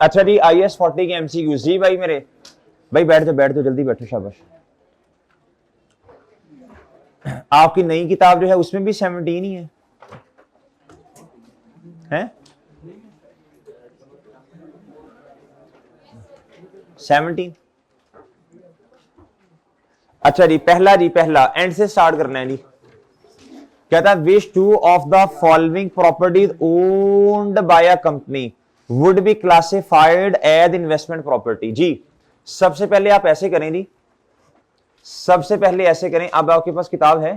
अच्छा जी, IS40 के MCQ जी भाई मेरे भाई, बैठ जाओ जल्दी बैठो, शाबाश। आपकी नई किताब जो है उसमें भी 17 ही है 17। अच्छा जी, पहला एंड से स्टार्ट करना है जी। कहता है which two of the following properties owned by a company would be classified as investment property. जी सबसे पहले आप ऐसे करें जी, सबसे पहले ऐसे करें। अब आपके पास किताब है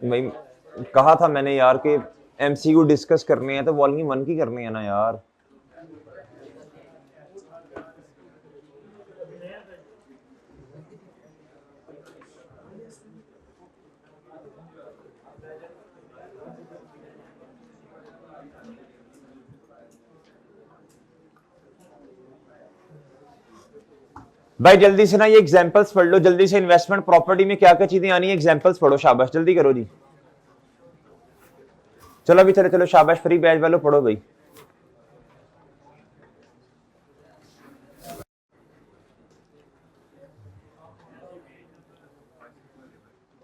भाई, कहा था मैंने यार कि MCQ डिस्कस करने हैं तो वॉल्यूम 1 की करनी है ना यार। भाई जल्दी से ना ये एग्जांपल्स पढ़ लो जल्दी से, इन्वेस्टमेंट प्रॉपर्टी में क्या क्या चीजें आनी है, एग्जांपल्स पढ़ो, शाबाश जल्दी करो जी। चलो अभी चलो शाबाश, फ्री बैच वालों पढ़ो भाई।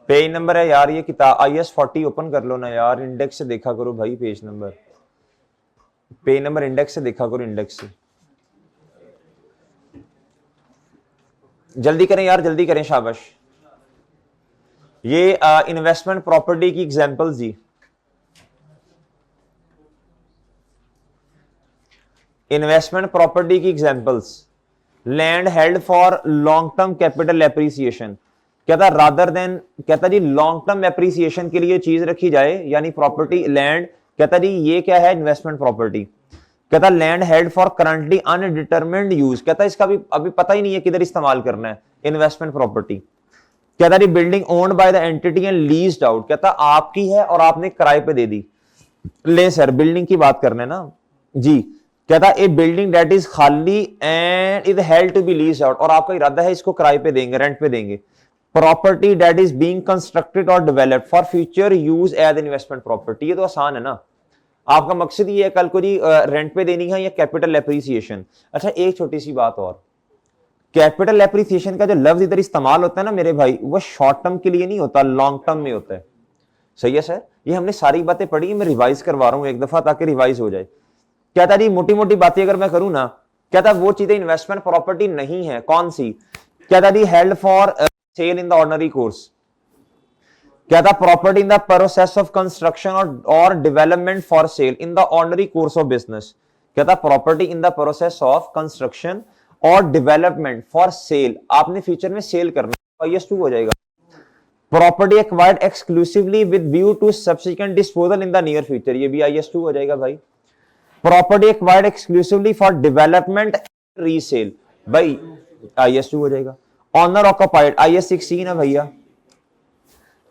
पेज नंबर है यार, ये किताब IS40 ओपन कर लो ना यार, इंडेक्स से देखा करो भाई, पेज नंबर इंडेक्स से देखा करो, इंडेक्स से। जल्दी करें यार, जल्दी करें, शाबाश। ये इन्वेस्टमेंट प्रॉपर्टी की एग्जांपल्स जी, इन्वेस्टमेंट प्रॉपर्टी की examples. Land held for long term capital appreciation, कहता रादर देन, कहता जी लॉन्ग टर्म एप्रिसिएशन के लिए चीज रखी जाए, यानी प्रॉपर्टी लैंड, कहता जी ये क्या है, इन्वेस्टमेंट प्रॉपर्टी। कहता land held for currently undetermined use, कहता इसका भी अभी पता ही नहीं है किधर इस्तेमाल करना है, इन्वेस्टमेंट प्रॉपर्टी। कहता जी building owned by the entity and leased out, कहता आपकी है और आपने किराए पे दे दी। ले सर बिल्डिंग की बात करने ना जी। कहता ए बिल्डिंग दैट इज खाली and is held to be leased out, और आपका इरादा है इसको किराए पे देंगे, रेंट पे देंगे। Property that is being constructed और developed for future use as investment property, ये तो आसान है ना। आपका मकसद ये है कल को जी रेंट पे देनी है या कैपिटल एप्रिसिएशन। अच्छा एक छोटी सी बात और, कैपिटल एप्रिसिएशन का जो लफ्ज इधर इस्तेमाल होता है ना मेरे भाई, वो शॉर्ट टर्म के लिए नहीं होता, लॉन्ग टर्म में होता है। सही है सर, ये हमने सारी बातें पढ़ी, मैं रिवाइज करवा रहा हूं एक दफा ताकि रिवाइज हो जाए। कहता जी मोटी मोटी बातें अगर मैं करूं ना, कहता वो चीजें इन्वेस्टमेंट प्रॉपर्टी नहीं है, कौन सी। कहता जी held for sale in the ordinary course, कहता property in the process of construction और development for sale in the ordinary course of business. कहता property in the process of construction और डेवलपमेंट फॉर सेल, आपने future में sale करना, IS2 हो जाएगा। Property acquired exclusively with view to subsequent disposal in the near future, ये भी IS2 हो जाएगा भाई। Property acquired exclusively for development resale, भाई IS2 हो जाएगा। ऑनर ऑक्युपाइड IS16 है भैया।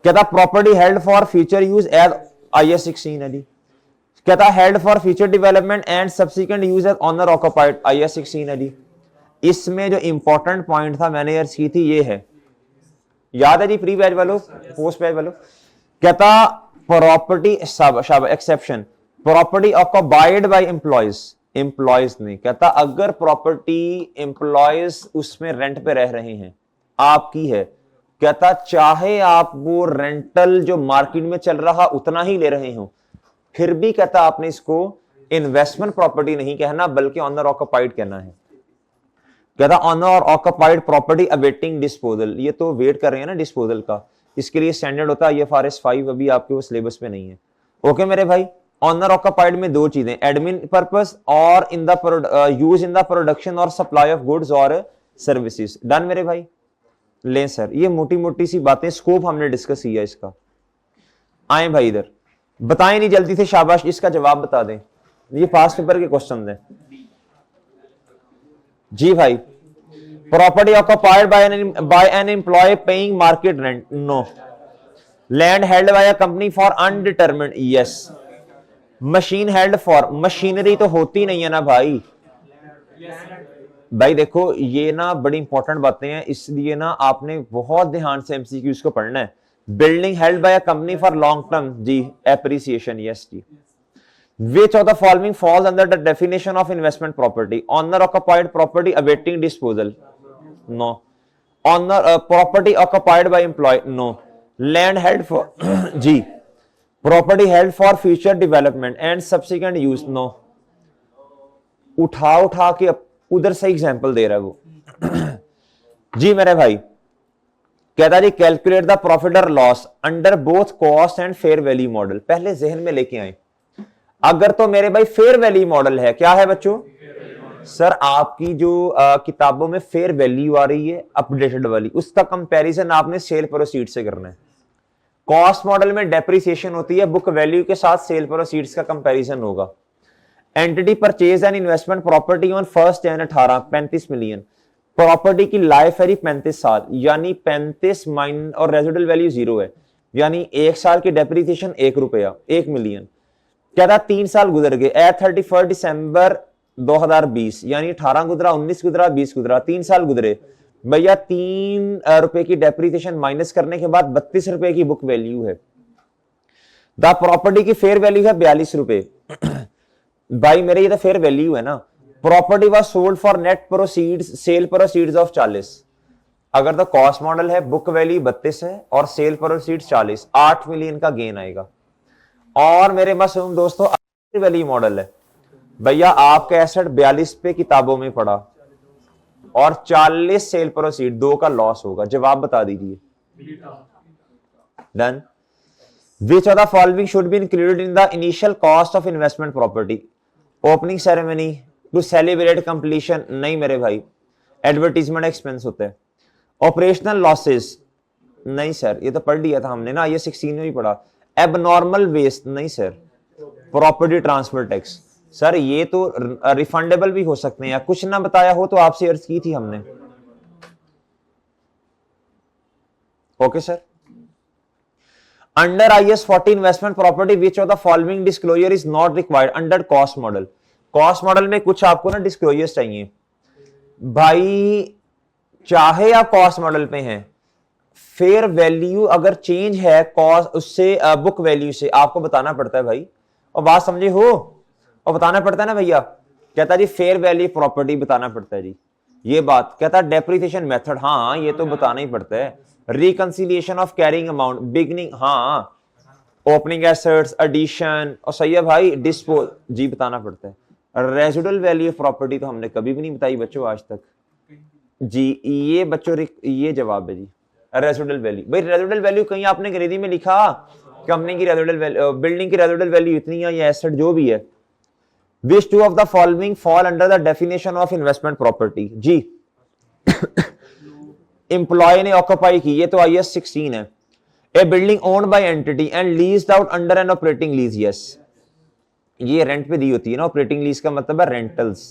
कहता property held for future use as IS16 है जी। कहता held for future development and subsequent use as owner occupied IS16 है जी। इसमें जो इंपॉर्टेंट पॉइंट था मैंने यार की थी, ये है, याद है जी, प्री बैच वालों, पोस्ट बैच वालों। कहता property exception, property occupied bye employees नहीं, कहता अगर प्रॉपर्टी एम्प्लॉयज उसमें रेंट पे रह रहे हैं, आपकी है, कहता चाहे आप वो रेंटल जो मार्केट में चल रहा उतना ही ले रहे हो, फिर भी कहता आपने इसको इन्वेस्टमेंट प्रॉपर्टी नहीं कहना बल्कि ऑनर ऑक्युपाइड कहना है। कहता owner occupied property awaiting disposal, ये तो वेट कर रहे हैं ना डिस्पोजल का, इसके लिए स्टैंडर्ड होता है IFRS 5, अभी आपके वो सिलेबस में नहीं है। ओके मेरे भाई, ऑनर ऑक्युपाइड में दो चीजें, एडमिन पर्पस और in the use in the production और सप्लाई ऑफ गुड्स और सर्विसेज। डन मेरे भाई। ले सर ये मोटी मोटी सी बातें, स्कोप हमने डिस्कस किया इसका। आए भाई इधर, बताएं नहीं जल्दी से, शाबाश इसका जवाब बता दें, ये पास्ट पेपर के क्वेश्चन है जी भाई। Property occupied by an employ paying market rent, no. Land held by a company for undetermined, yes. Machine held for, machinery तो होती नहीं है ना भाई। भाई देखो ये ना बड़ी इंपॉर्टेंट बातें हैं, इसलिए ना आपने बहुत ध्यान से MCQs को पढ़ना है। Building held by a company for long term, जी एप्रिसिएशन, यस जी। Which of the following falls under the definition of investment property? Owner occupied property awaiting disposal. No. Owner property occupied by employee. No. Land held for G. Property held for future development and subsequent use. No. उठा उठा के उधर से example दे रहा है वो जी मेरे भाई। कहता जी कैलकुलेट द प्रॉफिट और loss under both cost and fair value model. पहले जहन में लेके आए, अगर तो मेरे भाई फेयर वैल्यू मॉडल है, क्या है बच्चों? सर आपकी जो किताबों में फेयर वैल्यू आ रही है अपडेटेड वाली, उसका कंपैरिजन आपने सेल प्रोसीड से करना है। कॉस्ट मॉडल में डेप्रिसिएशन होती है, बुक वैल्यू के साथ सेल प्रोसीड्स का कंपैरिजन होगा। Entity purchase and investment property on 1 January 18 35 million. Property की लाइफ है 35 साल, यानी 35 माइन और रेजिडुअल वैल्यू 0 है, यानी 1 साल की डेप्रिसिएशन 1 रुपया 1 मिलियन। क्या था 3 साल गुजर गए एट 31 दिसंबर 2020, यानी 18 गुजरा 19 गुजरा 20 गुजरा, 3 साल गुजरे भैया। 3 रुपए की डेप्रिसिएशन माइनस करने के बाद 32 रुपए की बुक वैल्यू है। द प्रॉपर्टी की फेयर वैल्यू है 42 रुपए भाई मेरे, ये तो फेयर वैल्यू है ना। Property was sold for net proceeds sale proceeds of 40। अगर तो कॉस्ट मॉडल है बुक वैल्यू 32 है और सेल प्रोसीड्स 40, 8 मिलियन का गेन आएगा। और मेरे मासूम दोस्तों वैल्यू मॉडल है भैया, आपका एसेट 42 पे किताबों में पड़ा और 40 सेल प्रोसीड, 2 का लॉस होगा। जवाब बता दीजिए। Done. Which of the following should be included in the initial cost of investment property? Opening ceremony to celebrate completion? नहीं मेरे भाई, एडवर्टीजमेंट एक्सपेंस होता है। Operational losses? नहीं सर, ये तो पढ़ लिया था हमने ना, ये 16 में भी पढ़ा। Abnormal waste? नहीं sir. Property transfer tax? Sir ये तो रिफंडेबल भी हो सकते हैं, कुछ ना बताया हो तो आपसे अर्ज की थी हमने। Okay sir. Under IAS 40 investment property which of the following disclosure is not required under cost model? Cost model में कुछ आपको ना डिस्क्लोजर्स चाहिए भाई, चाहे आप कॉस्ट मॉडल पे हैं, फेयर वैल्यू अगर चेंज है कॉस्ट उससे बुक वैल्यू से, आपको बताना पड़ता है भाई। और बात समझे हो, और बताना पड़ता है ना भैया। कहता जी फेयर वैल्यू प्रॉपर्टी बताना पड़ता है जी, ये बात। कहता डेप्रिसिएशन मेथड, हाँ ये तो बताना ही पड़ता है। Reconciliation of carrying amount beginning, हाँ। ओपनिंग एसेट्स एडिशन, और सही है भाई डिस्पोज जी बताना पड़ता है। रेजिडुअल वैल्यू ऑफ प्रॉपर्टी तो हमने कभी भी नहीं बताई बच्चों आज तक जी। ये बच्चों ये जवाब है जी, रेजिडुअल वैल्यू। भाई रेजिडुअल वैल्यू कहीं आपने अंग्रेजी में लिखा कंपनी की रेजिडुअल वैल्यू, बिल्डिंग की रेजिडुअल वैल्यू इतनी है, या एसेट जो भी है। Which two of the following fall under the definition of investment property? जी एम्प्लॉय ने ऑक्यूपाई की, ये तो IAS 16 है। A building owned by entity and leased out under an operating lease, yes ये रेंट पे दी होती है ना, ऑपरेटिंग लीज का मतलब है रेंटल्स।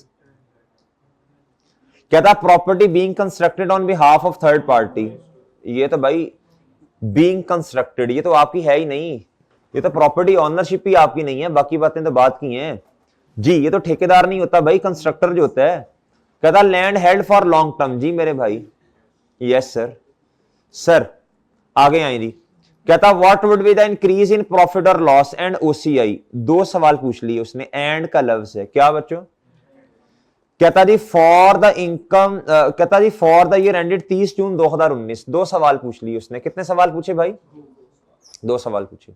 क्या था property being constructed on behalf of third party? ये तो भाई बीइंग कंस्ट्रक्टेड, ये तो आपकी है ही नहीं, ये तो प्रॉपर्टी ओनरशिप ही आपकी नहीं है, बाकी बातें तो बात की हैं जी। ये तो ठेकेदार नहीं होता भाई, कंस्ट्रक्टर जो होता है। कहता land held for long term, जी मेरे भाई यस सर। सर आगे आए जी। कहता what would be the increase in profit और लॉस एंड OCI? 2 सवाल पूछ लिए उसने, एंड का लफ्ज है क्या बच्चों? कहता जी फॉर द इनकम, कहता जी फॉर द ईयर एंडेड 30 जून 2019। 2 सवाल पूछ लिए उसने। कितने सवाल पूछे भाई? 2 सवाल पूछे।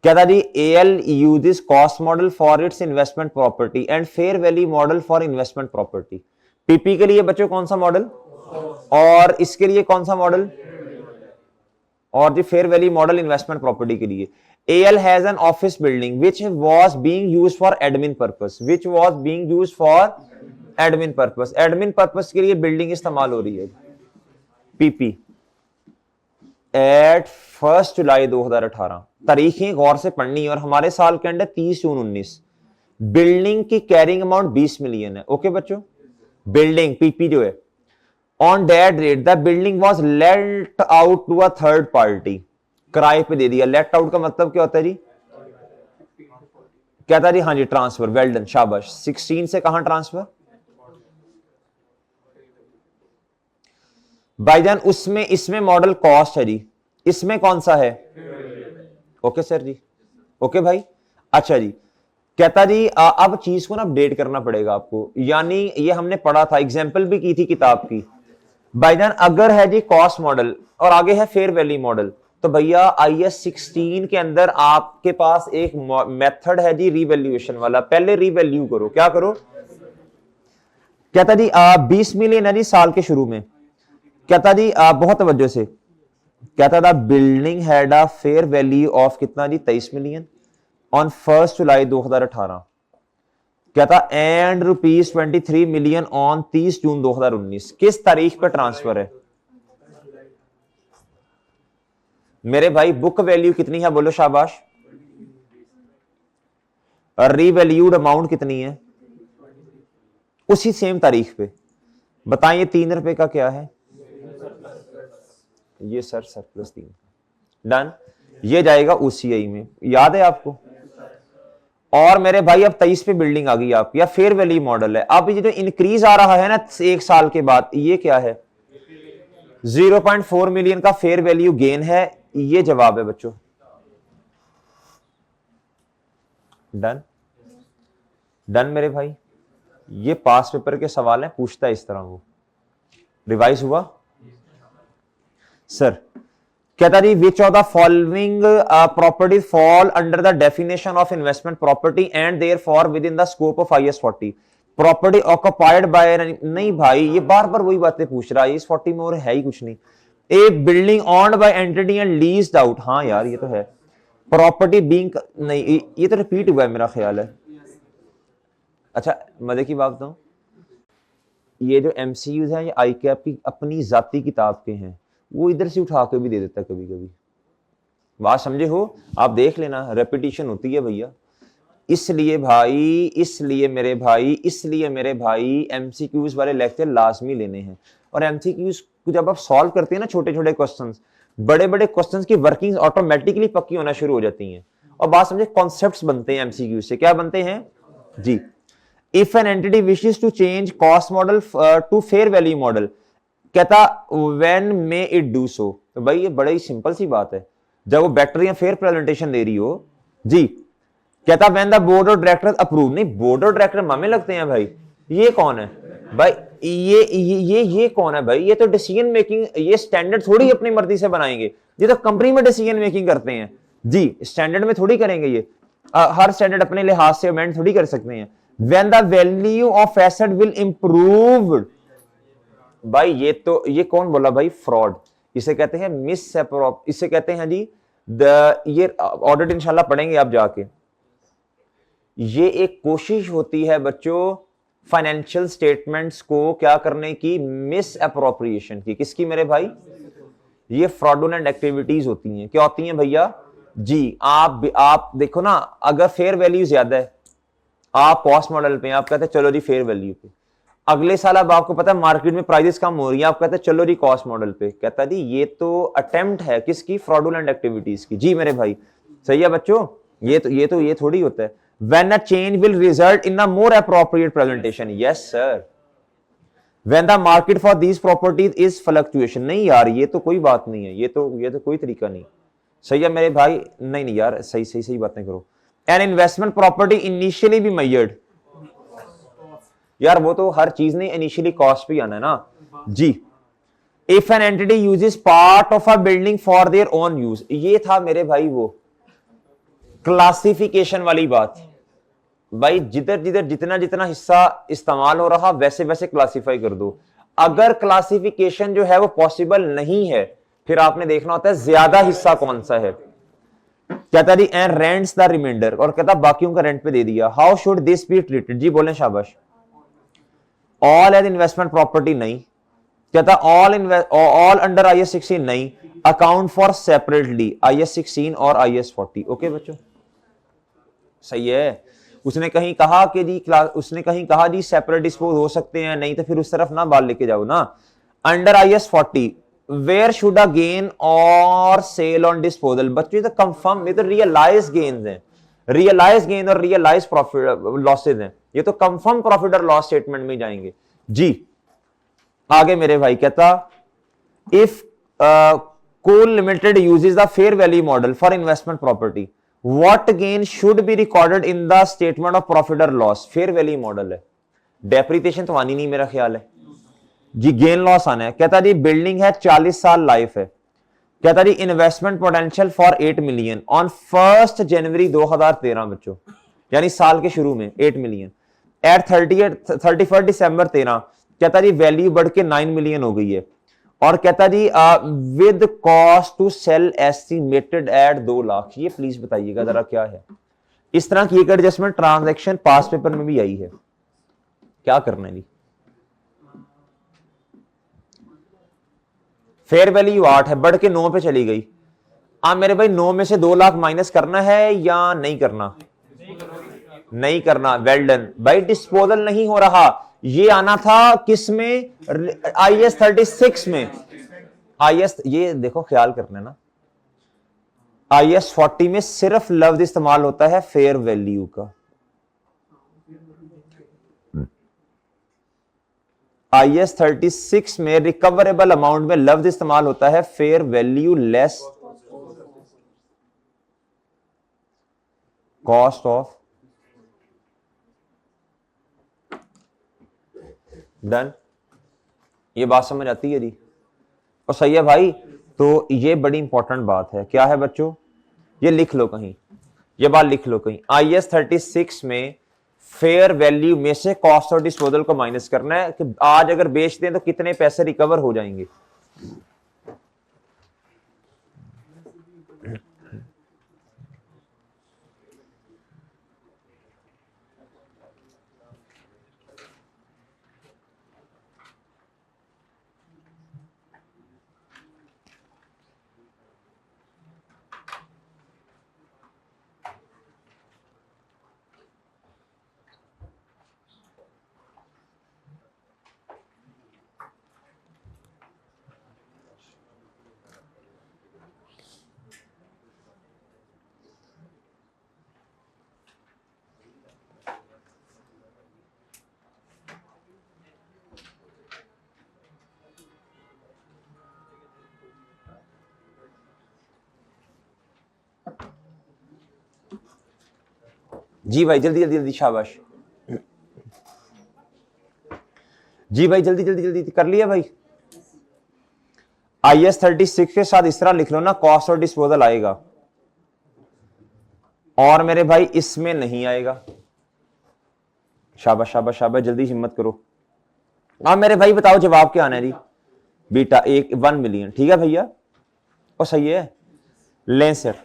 कहता जी AL uses cost model for its investment property and fair value model for investment property। PP के लिए बच्चों कौन सा मॉडल, और इसके लिए कौन सा मॉडल, और जो fair value model investment property के लिए। AL has an office building which was being used for admin purpose, which was being used for admin purpose। admin purpose के लिए बिल्डिंग इस्तेमाल हो रही है। PP एट 1 जुलाई 2018। तारीखें गौर से पढ़नी, और हमारे साल के अंदर 30 जून 19। बिल्डिंग की कैरिंग अमाउंट 20 मिलियन है। ओके बच्चों, बिल्डिंग PP जो है, on that rate the building was let out to a third party, किराए पे दे दिया। लेट आउट का मतलब क्या होता है जी? कहता जी हाँ जी ट्रांसफर, वेल डन शाबाश। 16 से कहां ट्रांसफर भाईजान? उसमें इसमें मॉडल कॉस्ट है जी, इसमें कौन सा है? ओके सर जी, ओके भाई। अच्छा जी, कहता जी अब चीज को ना अपडेट करना पड़ेगा आपको, यानी ये हमने पढ़ा था, एग्जाम्पल भी की थी किताब की। भाईजान अगर है जी कॉस्ट मॉडल और आगे है फेयर वैल्यू मॉडल, तो भैया IAS 16 के अंदर आपके पास एक मेथड है जी रीवैल्यूएशन वाला। पहले रीवैल्यू करो, क्या करो? कहता जी 20 मिलियन है जी साल के शुरू में। कहता जी बहुत तवज्जो से, कहता था building had a fair value of कितना जी 23 मिलियन ऑन 1 जुलाई 2018। कहता एंड ₹23 मिलियन ऑन 30 जून 2019। किस तारीख पर ट्रांसफर है मेरे भाई? बुक वैल्यू कितनी है बोलो शाबाश। और रीवैल्यूड अमाउंट कितनी है उसी सेम तारीख पे? बताइए 3 रुपए का क्या है ये सर? सरप्लस 3। डन। ये जाएगा OCI में, याद है आपको? और मेरे भाई अब 23 पे बिल्डिंग आ गई आपकी, या फेयर वैल्यू मॉडल है। अब ये जो इंक्रीज आ रहा है ना 1 साल के बाद, ये क्या है? 0.4 मिलियन का फेयर वैल्यू गेन है। ये जवाब है बच्चों। डन। डन मेरे भाई। ये पास पेपर के सवाल है, पूछता है इस तरह। वो रिवाइज हुआ सर? कहता जी which of the following properties fall under the definition of investment property and therefore within the scope of IAS 40? Property occupied by, नहीं भाई ये बार बार वही बातें पूछ रहा है, इस 40 में और है ही कुछ नहीं। A building owned by entity and leased out, हाँ यार ये तो है। प्रॉपर्टी बीइंग, नहीं ये तो रिपीट हुआ है मेरा ख्याल है। अच्छा मजे की बात बताऊं, ये जो MCUs हैं ये ICAP की अपनी जाती किताब के हैं, वो इधर से उठा के भी दे देता है कभी कभी। बात समझे हो? आप देख लेना, रेपिटेशन होती है भैया। इसलिए मेरे भाई MCQs वाले लेक्चर लाजमी लेने हैं। और MCQs को जब आप सॉल्व करते हैं ना, छोटे छोटे क्वेश्चंस, बड़े बड़े क्वेश्चंस की वर्किंग ऑटोमेटिकली पक्की होना शुरू हो जाती हैं। और बात समझे, कॉन्सेप्ट्स बनते हैं MCQ से। क्या बनते हैं जी? If an entity wishes to change cost model to fair value model, कहता when may it do so. तो भाई ये बड़ा ही सिंपल सी बात है, जब वो बेटर या फेयर प्रेजेंटेशन दे रही हो जी। कहता when the board of director approve, नहीं बोर्ड ऑफ डायरेक्टर मामे लगते हैं भाई। ये कौन है भाई? ये कौन है भाई? ये तो डिसीजन मेकिंग, ये स्टैंडर्ड थोड़ी अपनी मर्जी से बनाएंगे, ये तो कंपनी में डिसीजन मेकिंग करते हैं जी, स्टैंडर्ड में थोड़ी करेंगे ये। हर स्टैंडर्ड अपने लिहाज से अमेंड थोड़ी कर सकते हैं। When the value of asset will improve, भाई ये कौन बोला भाई? फ्रॉड। इसे कहते हैं इसे कहते हैं जी ये ऑडिट इंशाल्लाह पढ़ेंगे आप जाके। ये एक कोशिश होती है बच्चों फाइनेंशियल स्टेटमेंट्स को क्या करने की? मिस अप्रोप्रिएशन की। किसकी मेरे भाई? ये फ्रॉडुलेंट एक्टिविटीज होती हैं। क्या होती हैं भैया जी? आप देखो ना, अगर फेयर वैल्यू ज्यादा है, आप कॉस्ट मॉडल पे, आप कहते हैं चलो जी फेयर वैल्यू पे। अगले साल अब आपको पता है मार्केट में प्राइसेस कम हो रही है, आप कहते हैं चलो जी कॉस्ट मॉडल पे। कहता जी ये तो अटेम्प्ट है किसकी? फ्रॉडुलेंट एक्टिविटीज की। जी मेरे भाई सही है बच्चों? ये थोड़ी होता है। When a change will result in a more appropriate presentation, yes sir. When the market for these properties is fluctuation, नहीं यार ये तो कोई बात नहीं है, ये तो कोई तरीका नहीं। सही है मेरे भाई? नहीं यार सही बातें करो। An investment property initially be measured, यार वो तो हर चीज ने इनिशियली कॉस्ट भी आना है ना जी। If an entity uses part of a building for their own use, ये था मेरे भाई वो क्लासिफिकेशन वाली बात। भाई जिधर जितना हिस्सा इस्तेमाल हो रहा वैसे वैसे क्लासिफाई कर दो। अगर क्लासिफिकेशन जो है वो पॉसिबल नहीं है, फिर आपने देखना होता है ज्यादा हिस्सा कौन सा है। कहता जी एंड रेंट्स द रिमाइंडर, और कहता बाकियों का रेंट पे दे दिया। How should this be treated? जी बोले शाबाश। ऑल एज इन्वेस्टमेंट प्रॉपर्टी, नहीं। कहता ऑल अंडर IAS 16, नहीं। अकाउंट फॉर सेपरेटली IAS 16 और IAS 40। ओके बच्चों सही है। उसने कहीं कहा जी सेपरेट डिस्पोज हो सकते हैं, नहीं तो फिर उस तरफ ना बाल लेके जाओ ना। Under IAS 40 where should a gain और सेल ऑन डिस्पोजल, बच्चों तो कंफर्म, ये तो रियलाइज गेन्स हैं। रियलाइज गेन और रियलाइज प्रॉफिट लॉसेज हैं, ये तो कंफर्म प्रॉफिट और लॉस स्टेटमेंट में जाएंगे जी। आगे मेरे भाई कहता if Coal Limited uses the fair value model for investment property, what gain should be recorded in the statement of profit और लॉस। फेयर वैल्यू मॉडल है, डेप्रिसिएशन तो आनी नहीं मेरा ख्याल है जी, गेन लॉस आना है। कहता जी बिल्डिंग है 40 साल लाइफ है। कहता जी investment potential for 8 million on 1 January 2013 बच्चों, यानी साल के शुरू में 8 मिलियन एट 31 दिसंबर 13। कहता जी वैल्यू बढ़ के 9 मिलियन हो गई है। और कहता जी with cost to sell estimated at 2 lakh. ये प्लीज बताइएगा जरा क्या है। इस तरह की एक एडजस्टमेंट ट्रांजैक्शन पास पेपर में भी आई है, क्या करना है जी। फेयर वैल्यू 8 है, बढ़ के 9 पे चली गई। अब मेरे भाई 9 में से 2 लाख माइनस करना है या नहीं करना? नहीं करना। वेल डन भाई, डिस्पोजल नहीं हो रहा। ये आना था किस में? IAS 36 में। IAS ये देखो ख्याल करना ना, IAS 40 में सिर्फ लफ्ज इस्तेमाल होता है फेयर वैल्यू का। IAS 36 में रिकवरेबल अमाउंट में लफ्ज इस्तेमाल होता है fair value less cost of. Done, ये बात समझ आती है जी? और सही है भाई। तो ये बड़ी इंपॉर्टेंट बात है। क्या है बच्चों? ये लिख लो कहीं, ये बात लिख लो कहीं। IAS 36 में फेयर वैल्यू में से कॉस्ट ऑफ डिस्पोजल को माइनस करना है कि आज अगर बेचते हैं तो कितने पैसे रिकवर हो जाएंगे। जी भाई जल्दी जल्दी जल्दी, शाबाश जी भाई, जल्दी जल्दी जल्दी कर लिया भाई। IAS 36 के साथ इस तरह लिख लो ना, कॉस्ट ऑफ डिस्पोजल आएगा और मेरे भाई इसमें नहीं आएगा। शाबाश शाबाश शाबाश, जल्दी हिम्मत करो। अब मेरे भाई बताओ जवाब क्या आना है जी? बीटा 1 मिलियन, ठीक है भैया, और सही है। लें सर,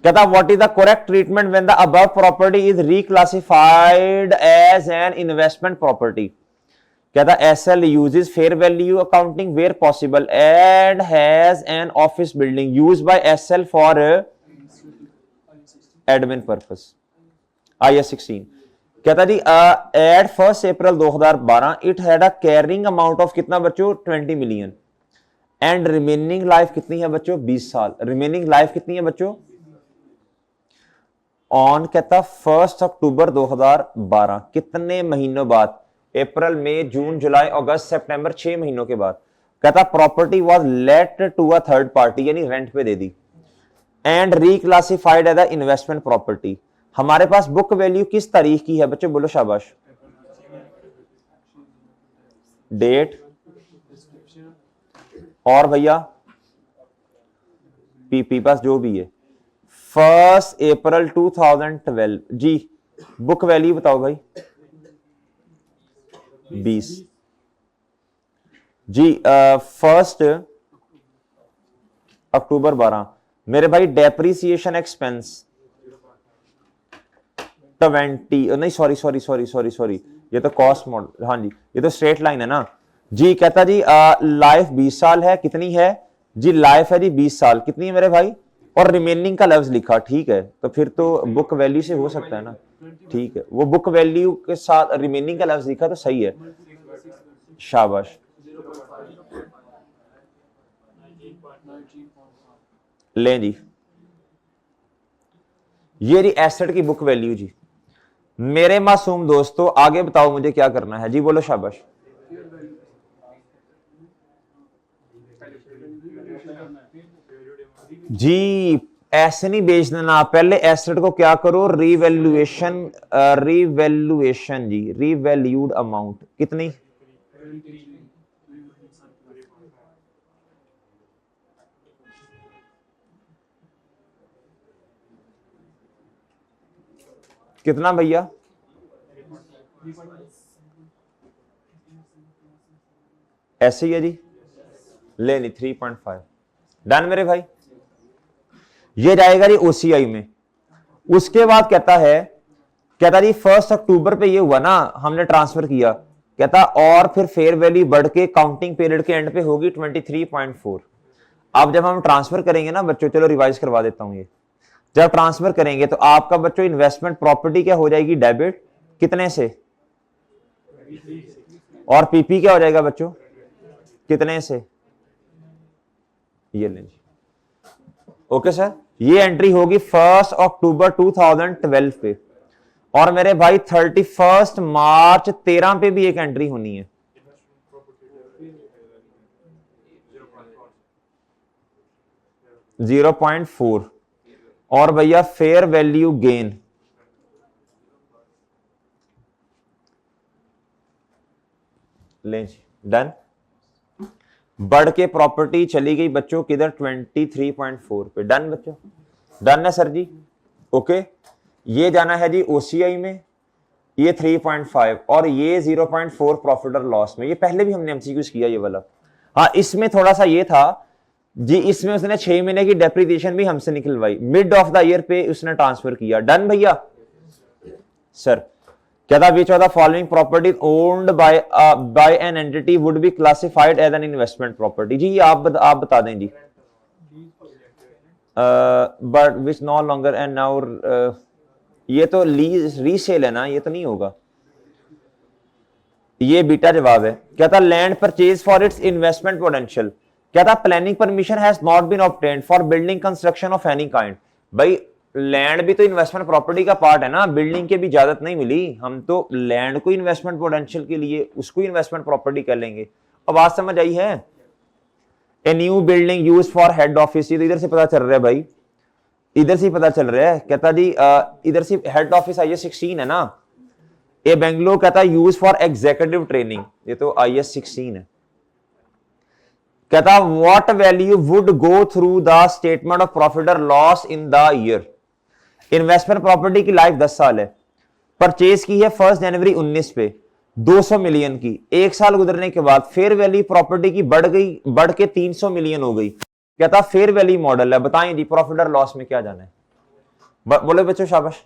कहता what is the correct treatment when the above property is reclassified as an investment property. कहता SL uses fair value accounting where possible and has an office building used by SL for admin purpose. IAS 16 कहता जी at 1 April 2012 it had a carrying amount of कितना बच्चों? 20 million and remaining life कितनी है बच्चों? 20 साल। Remaining life कितनी है बच्चों? ऑन कहता 1 अक्टूबर 2012, कितने महीनों बाद? अप्रैल मई जून जुलाई अगस्त सितंबर, 6 महीनों के बाद। कहता property was let to a third party, यानी रेंट पे दे दी, and reclassified as a investment property. हमारे पास बुक वैल्यू किस तारीख की है बच्चों? बोलो शाबाश। डेट और भैया पी पास जो भी है 1 अप्रैल 2012 जी। बुक वैल्यू बताओ भाई। 20 जी। 1 अक्टूबर 12 मेरे भाई डेप्रीसिएशन एक्सपेंस 20, नहीं sorry sorry sorry sorry sorry, ये तो कॉस्ट मॉडल, हाँ जी ये तो स्ट्रेट लाइन है ना जी। कहता जी लाइफ 20 साल है, कितनी है जी? लाइफ है जी 20 साल, कितनी है मेरे भाई? और रिमेनिंग का लफ्ज लिखा, ठीक है, तो फिर तो बुक वैल्यू से हो सकता है ना, ठीक है, वो बुक वैल्यू के साथ रिमेनिंग का लफ्ज लिखा तो सही है। शाबाश। लें जी, ये जी एसेट की बुक वैल्यू जी। मेरे मासूम दोस्तों आगे बताओ मुझे क्या करना है जी? बोलो शाबाश। जी ऐसे नहीं बेच देना, पहले एसेट को क्या करो, रिवैल्यूएशन, रिवैल्यूएशन जी, रिवैल्यूड अमाउंट कितनी, कितना भैया, ऐसे ही है जी, ले ली 3.5, डन मेरे भाई। ये जाएगा जी ओसीआई में। उसके बाद कहता जी 1 अक्टूबर पे ये हुआ ना, हमने ट्रांसफर किया, कहता और फिर फेयर वैल्यू बढ़ के काउंटिंग पीरियड के एंड पे होगी 23.4। अब जब हम ट्रांसफर करेंगे ना बच्चों, चलो रिवाइज करवा देता हूं, ये जब ट्रांसफर करेंगे तो आपका बच्चों इन्वेस्टमेंट प्रॉपर्टी क्या हो जाएगी, डेबिट, कितने से, और पीपी क्या हो जाएगा बच्चों, कितने से, ये लेंगे। ओके सर, ये एंट्री होगी 1 अक्टूबर 2012 पे, और मेरे भाई 31 मार्च 13 पे भी एक एंट्री होनी है। $0.4, और भैया फेयर वैल्यू गेन ले, डन। बढ़ के प्रॉपर्टी चली गई बच्चों किधर, 23.4 पे, डन बच्चों, डन है सर जी। ओके, ये जाना है जी ओसीआई में, ये 3.5 और ये 0.4 प्रॉफिट और लॉस में। ये पहले भी हमने एमसीक्यूज किया ये वाला। हाँ, इसमें थोड़ा सा ये था जी, इसमें उसने 6 महीने की डेप्रिसिएशन भी हमसे निकलवाई, मिड ऑफ द ईयर पे उसने ट्रांसफर किया, डन भैया। सर क्या था, which of the following property owned by an entity would be classified as an investment property, जी ये आप बता दें जी। But which no longer and now, ये तो लीज रीसेल है ना, ये तो नहीं होगा, ये बीटा जवाब है। क्या था, land purchase for its investment potential, क्या था, planning permission has not been obtained for building construction of any kind. भाई लैंड भी तो इन्वेस्टमेंट प्रॉपर्टी का पार्ट है ना, बिल्डिंग के भी इजाजत नहीं मिली, हम तो लैंड को इन्वेस्टमेंट पोटेंशियल के लिए उसको इन्वेस्टमेंट प्रॉपर्टी कर लेंगे। अब बात समझ आई है। A new building use for head office, ये तो इधर से पता चल रहा है भाई, इधर से पता चल रहा है। कहता जी इधर से हेड ऑफिस IS 16 है ना, ए बेंगलोर कहता यूज फॉर एग्जीक्यूटिव ट्रेनिंग, ये तो IS 16 है। कहता what value would go through the statement of profit और loss in the year. Investment property की लाइफ 10 साल है, परचेज की है 1 जनवरी 19 पे 200 मिलियन की, एक साल गुजरने के बाद फेयर वैल्यू प्रॉपर्टी की बढ़ के 300 मिलियन हो गई। कहता फेयर वैल्यू मॉडल है, बताएं जी प्रॉफिट और लॉस में क्या जाना है, बोले बच्चों शाबाश।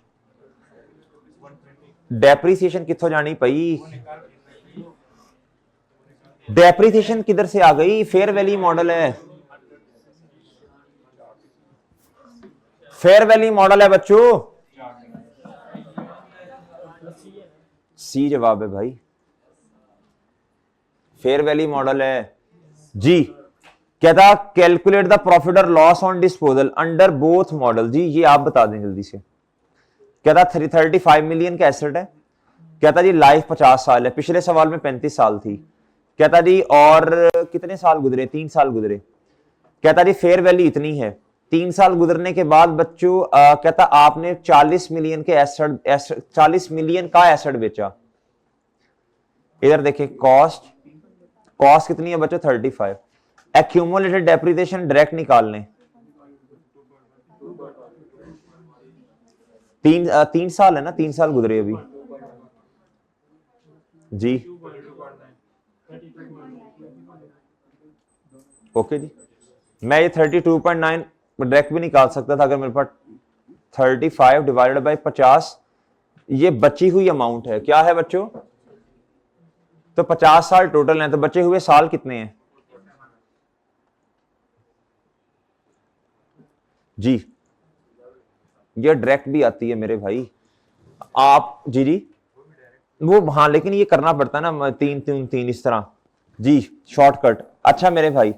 डेप्रीसिएशन कितों जानी पई, डेप्रीसिएशन किधर से आ गई, फेयर वैल्यू मॉडल है, फेयर वैल्यू मॉडल है बच्चों, सी जवाब है भाई, फेयर वैल्यू मॉडल है जी। कहता कैलकुलेट द प्रॉफिट और loss on disposal under both model, जी ये आप बता दें जल्दी से। कहता 35 मिलियन का एसेट है, कहता जी लाइफ 50 साल है, पिछले सवाल में 35 साल थी। कहता जी और कितने साल गुजरे, 3 साल गुजरे। कहता जी फेयर वैल्यू इतनी है, 3 साल गुजरने के बाद बच्चों कहता आपने 40 मिलियन के एसेट 40 मिलियन का एसेट बेचा। इधर देखें कॉस्ट कितनी है बच्चों, 35। एक्यूमुलेटेड डेप्रिसिएशन डायरेक्ट निकाल लें, 3 साल है ना, 3 साल गुजरे अभी जी। ओके जी, मैं ये 32.9 डायरेक्ट भी निकाल सकता था अगर मेरे पास 35 डिवाइडेड बाय 50, ये बची हुई अमाउंट है, क्या है बच्चों, तो 50 साल टोटल है, तो बचे हुए साल कितने हैं जी। ये डायरेक्ट भी आती है मेरे भाई, आप जी वो हाँ, लेकिन ये करना पड़ता है ना, 3 इस तरह जी, शॉर्टकट। अच्छा मेरे भाई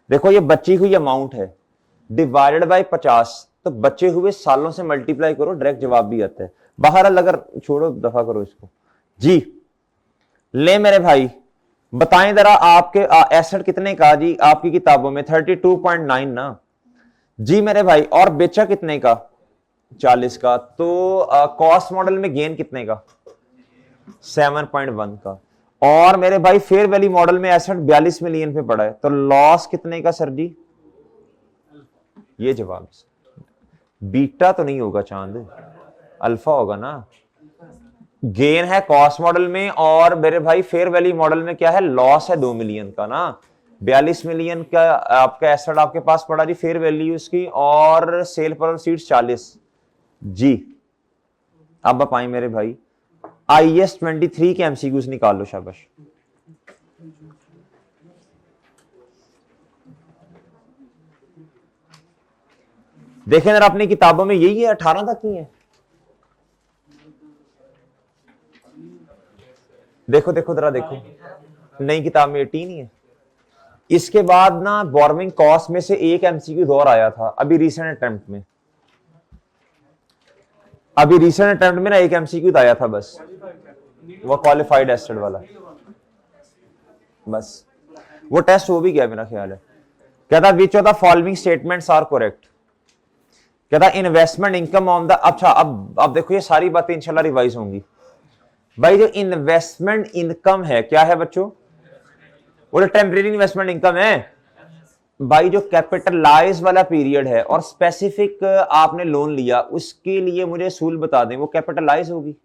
देखो, ये बची हुई अमाउंट है डिवाइडेड बाय 50, तो बचे हुए सालों से मल्टीप्लाई करो, डायरेक्ट जवाब भी आता है। बहरहाल अगर छोड़ो, दफा करो इसको जी। ले मेरे भाई बताएं जरा, आपके एसेट कितने का जी आपकी किताबों में, 32.9 ना, जी मेरे भाई, और बेचा कितने का? 40 का। तो कॉस्ट मॉडल में गेन कितने का? 7.1 का। और मेरे भाई फेयर वैल्यू मॉडल में एसेट 42 मिलियन पे पड़ा है, तो लॉस कितने का सर जी? ये जवाब। बीटा तो नहीं होगा चांद, अल्फा होगा ना। गेन है कॉस्ट मॉडल में, और मेरे भाई फेयर वैल्यू मॉडल में क्या है? लॉस है 2 मिलियन का ना। 42 मिलियन का आपका एसेट आपके पास पड़ा जी, फेयर वैल्यू उसकी, और सेल प्रोसीड्स 40 जी। अब आप आए मेरे भाई, IAS 23 के MCQs निकाल लो, शाबाश। देखें जरा अपनी किताबों में यही है, 18 तक ही है। देखो देखो जरा देखो, नई किताब में 18 ही है। इसके बाद ना बोरोइंग कॉस्ट में से एक MCQ और आया था अभी रिसेंट अटेम्प्ट में। अभी रिसेंट अटेम्प्ट में ना एक MCQ आया था बस, वो क्वालिफाइड एसेट वाला, बस वो टेस्ट हो भी गया मेरा ख्याल है। कहता which of the following statements are correct. कहता इन्वेस्टमेंट इनकम ऑन द, अच्छा अब देखो ये सारी बातें इंशाल्लाह रिवाइज होंगी भाई। जो इन्वेस्टमेंट इनकम है क्या है बच्चों? वो जो टेम्परेरी इन्वेस्टमेंट इनकम है भाई, जो कैपिटलाइज वाला पीरियड है और स्पेसिफिक आपने लोन लिया, उसके लिए मुझे असूल बता दें, वो कैपिटलाइज होगी।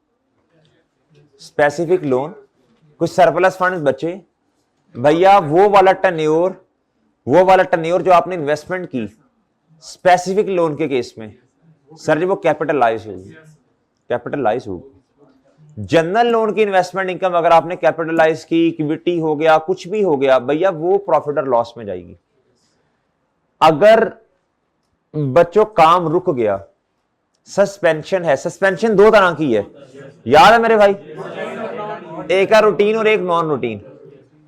स्पेसिफिक लोन, कुछ सरप्लस फंड बचे भैया, वो वाला टन्योर जो आपने इन्वेस्टमेंट की स्पेसिफिक लोन के केस में सर जी, वो कैपिटलाइज होगी। जनरल लोन की इन्वेस्टमेंट इनकम अगर आपने कैपिटलाइज की, इक्विटी हो गया, कुछ भी हो गया भैया, वो प्रॉफिट और लॉस में जाएगी। अगर बच्चों काम रुक गया, सस्पेंशन है। सस्पेंशन दो तरह की है, याद है मेरे भाई, एक है रूटीन और एक नॉन रूटीन।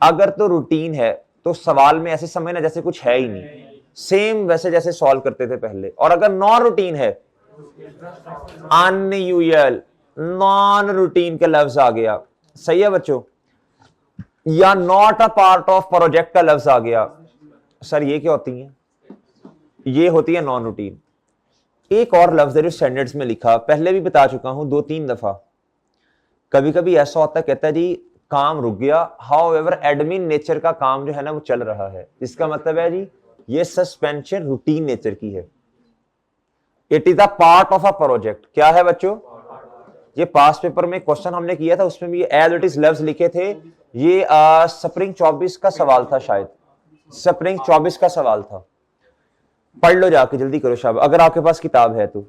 अगर तो रूटीन है तो सवाल में ऐसे समझना जैसे कुछ है ही नहीं, सेम वैसे जैसे सॉल्व करते थे पहले। और अगर नॉन रूटीन है, अनयूजुअल, नॉन रूटीन का लफ्ज आ गया, सही है बच्चों, या not a part of project का लफ्ज आ गया, सर ये क्या होती है? ये होती है नॉन रूटीन। एक और लफ्ज है जो स्टैंडर्ड्स में लिखा, पहले भी बता चुका हूं 2-3 दफा। कभी कभी ऐसा होता है, कहता है जी काम रुक गया, हाउएवर एडमिन नेचर का काम जो है ना वो चल रहा है। इसका मतलब है जी ये सस्पेंशन रूटीन नेचर की है। It is a part of a project. क्या है बच्चों? ये पास्ट पेपर में क्वेश्चन हमने किया था, उसमें भी एज इट इज लफ्ज लिखे थे। ये स्प्रिंग 24 का सवाल था, शायद स्प्रिंग 24 का सवाल था। पढ़ लो जाके, जल्दी करो शाबाश, अगर आपके पास किताब है तो।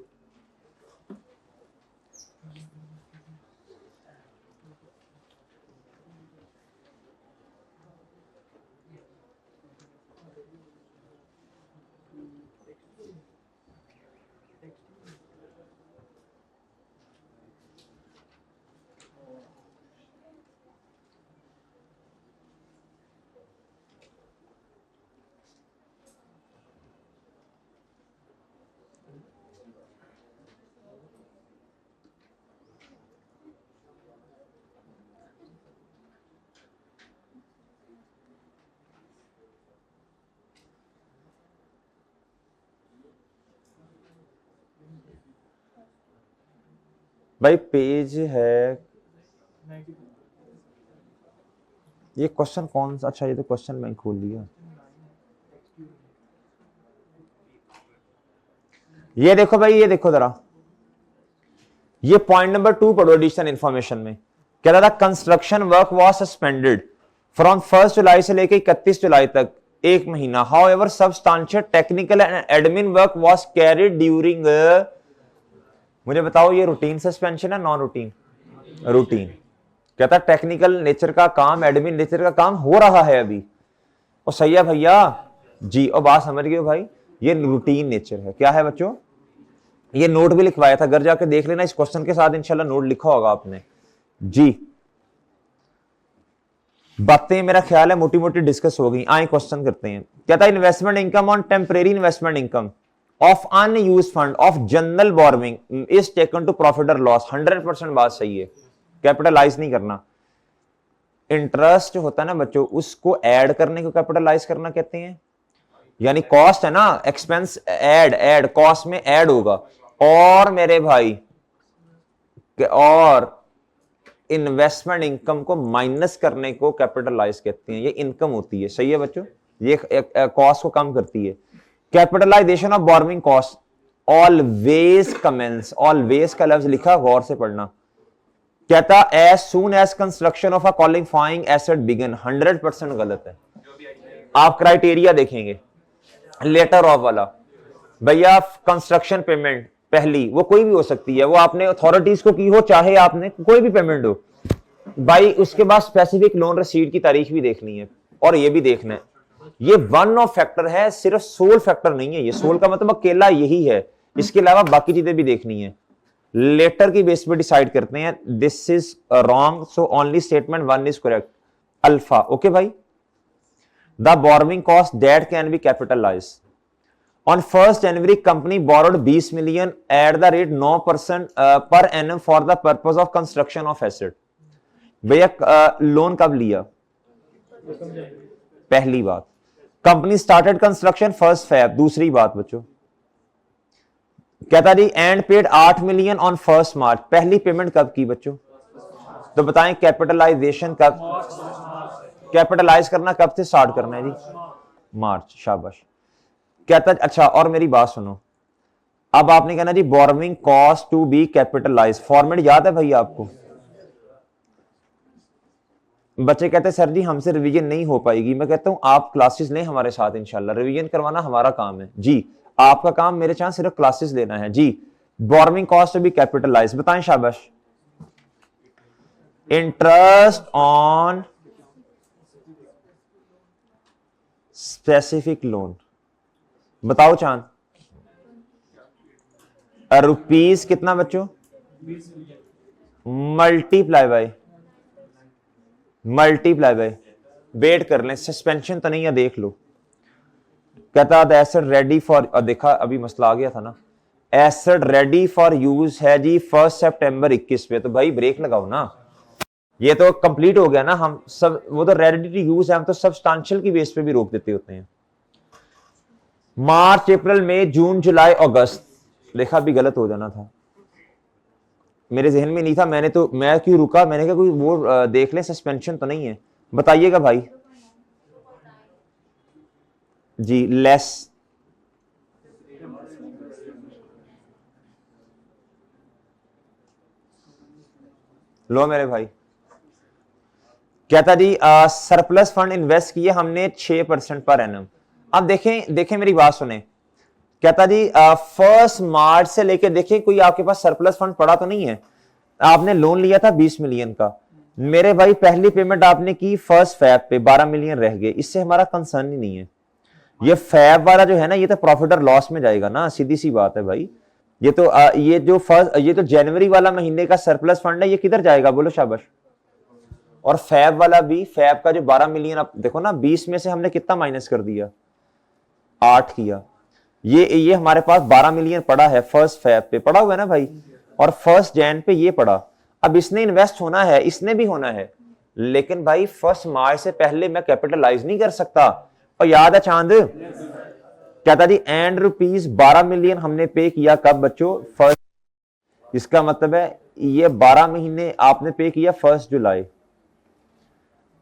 भाई पेज है, ये क्वेश्चन कौन सा? अच्छा ये तो क्वेश्चन मैं खोल लिया। ये देखो भाई, ये देखो जरा, ये पॉइंट नंबर 2 पढ़ो एडिशनल इंफॉर्मेशन में। कह रहा था construction work was suspended from 1 जुलाई से लेकर 31 जुलाई तक, एक महीना। However substantial technical and admin work was carried during, मुझे बताओ ये रूटीन सस्पेंशन है नॉन रूटीन? रूटीन। कहता टेक्निकल नेचर का काम, एडमिन नेचर का काम हो रहा है अभी। और सही है भैया जी, और बात समझ गए भाई, ये रूटीन नेचर है। क्या है बच्चों? ये नोट भी लिखवाया था, घर जाके देख लेना, इस क्वेश्चन के साथ इंशाल्लाह नोट लिखा होगा आपने जी। बातें मेरा ख्याल है मोटी मोटी डिस्कस हो गई। आए क्वेश्चन करते हैं। कहता है investment income on temporary investment income of unused fund of general borrowing is taken to profit और लॉस। 100% बात सही है, कैपिटलाइज नहीं करना। इंटरेस्ट होता है ना बच्चों, उसको ऐड करने को कैपिटलाइज करना कहते हैं, यानी कॉस्ट है ना, एक्सपेंस ऐड ऐड कॉस्ट में ऐड होगा, और मेरे भाई और इन्वेस्टमेंट इनकम को माइनस करने को कैपिटलाइज कहते हैं। ये इनकम होती है, सही है बच्चों, ये कॉस्ट को कम करती है। Capitalisation of borrowing cost always commence, always का लफ्ज लिखा, गौर से पढ़ना। कहता as soon as construction of a qualifying asset begin, 100% गलत है। आप क्राइटेरिया देखेंगे लेटर ऑफ वाला, भैया कंस्ट्रक्शन पेमेंट पहली, वो कोई भी हो सकती है, वो आपने अथॉरिटीज को की हो, चाहे आपने कोई भी पेमेंट हो भाई, उसके बाद स्पेसिफिक लोन रसीद की तारीख भी देखनी है, और ये भी देखना है। ये वन ऑफ फैक्टर है, सिर्फ सोल फैक्टर नहीं है। ये सोल का मतलब अकेला यही है, इसके अलावा बाकी चीजें भी देखनी है। लेटर की बेस पे डिसाइड करते हैं, this is wrong, so only statement one is correct, alpha. Okay भाई, the borrowing cost that can be capitalised on 1st January company borrowed 20 million at the rate 9% per annum for the purpose of construction of asset। भैया loan कब लिया? पहली बात। Company started construction 1st Feb, दूसरी बात बच्चों। कहता जी and paid 8 million on 1st March, पहली पेमेंट कब की बच्चों? तो बताएं कैपिटलाइजेशन कब, कैपिटलाइज करना कब से स्टार्ट करना है जी? मार्च, शाबाश। कहता अच्छा, और मेरी बात सुनो, अब आपने कहना जी borrowing cost to be capitalise, format याद है भैया आपको? बच्चे कहते हैं सर जी हमसे रिवीजन नहीं हो पाएगी। मैं कहता हूं आप क्लासेस लें हमारे साथ, इंशाल्लाह रिवीजन करवाना हमारा काम है जी, आपका काम मेरे साथ सिर्फ क्लासेस लेना है जी। Borrowing cost to be capitalise, बताएं शाबाश। इंटरेस्ट ऑन स्पेसिफिक लोन, बताओ चांद। रुपीज कितना बच्चों? Multiply by, multiply by, wait कर लें, सस्पेंशन तो नहीं है, देख लो। कहता एसेट रेडी फॉर, देखा अभी मसला आ गया था ना, एसेट रेडी फॉर यूज है जी 1 सितंबर 21 पे, तो भाई ब्रेक लगाओ ना, ये तो कंप्लीट हो गया ना। हम सब वो तो रेडी टू यूज है, हम तो सब्सटेंशियल की बेस पे भी रोक देते होते हैं। मार्च अप्रैल मई जून जुलाई अगस्त, लिखा भी गलत हो जाना था, मेरे जहन में नहीं था, मैंने तो मैं क्यों रुका, मैंने कहा कोई वो देख ले, सस्पेंशन तो नहीं है। बताइएगा भाई जी। लेस, लो मेरे भाई। कहता जी सरप्लस फंड इन्वेस्ट किए हमने 6% पर एनम। अब देखें देखें मेरी बात सुने, कहता जी 1 मार्च से लेके देखें कोई आपके पास सरप्लस फंड पड़ा तो नहीं है। आपने लोन लिया था 20 मिलियन का, मेरे भाई पहली पेमेंट आपने की 1 फैब पे, 12 मिलियन रह गए, इससे हमारा कंसर्न ही नहीं है। ये फैब वाला जो है ना, ये तो प्रॉफिट और लॉस में जाएगा ना, सीधी सी बात है भाई। ये तो ये जो जनवरी वाला महीने का सरप्लस फंड है, ये किधर जाएगा बोलो शाबाश। और फैब वाला भी, फैब का जो 12 मिलियन, आप देखो ना 20 में से हमने कितना माइनस कर दिया, 8 किया। ये हमारे पास 12 मिलियन पड़ा है 1 फैब पे, पड़ा हुआ है ना भाई, और 1 जैन पे ये पड़ा। अब इसने इन्वेस्ट होना है, इसने भी होना है, लेकिन भाई 1 मार्च से पहले मैं कैपिटलाइज नहीं कर सकता। और याद है चांद, कहता जी एंड रुपीज 12 मिलियन हमने पे किया कब बच्चों? 1। इसका मतलब है ये 12 महीने आपने पे किया 1 जुलाई।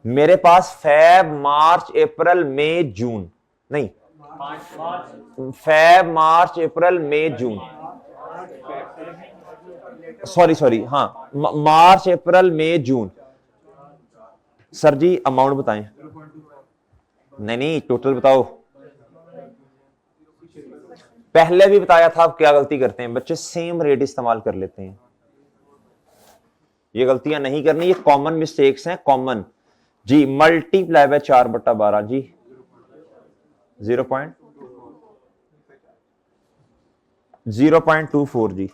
मेरे पास फैब मार्च अप्रैल मई जून, नहीं फैब मार्च अप्रैल मई जून, सॉरी हाँ, मार्च अप्रैल मई जून। सर जी अमाउंट बताएं। नहीं टोटल बताओ। पहले भी बताया था, आप क्या गलती करते हैं बच्चे, सेम रेट इस्तेमाल कर लेते हैं। ये गलतियां नहीं करनी, ये कॉमन मिस्टेक्स हैं, कॉमन जी। मल्टीप्लाई बाय 4/12 जी, 0.24 जी।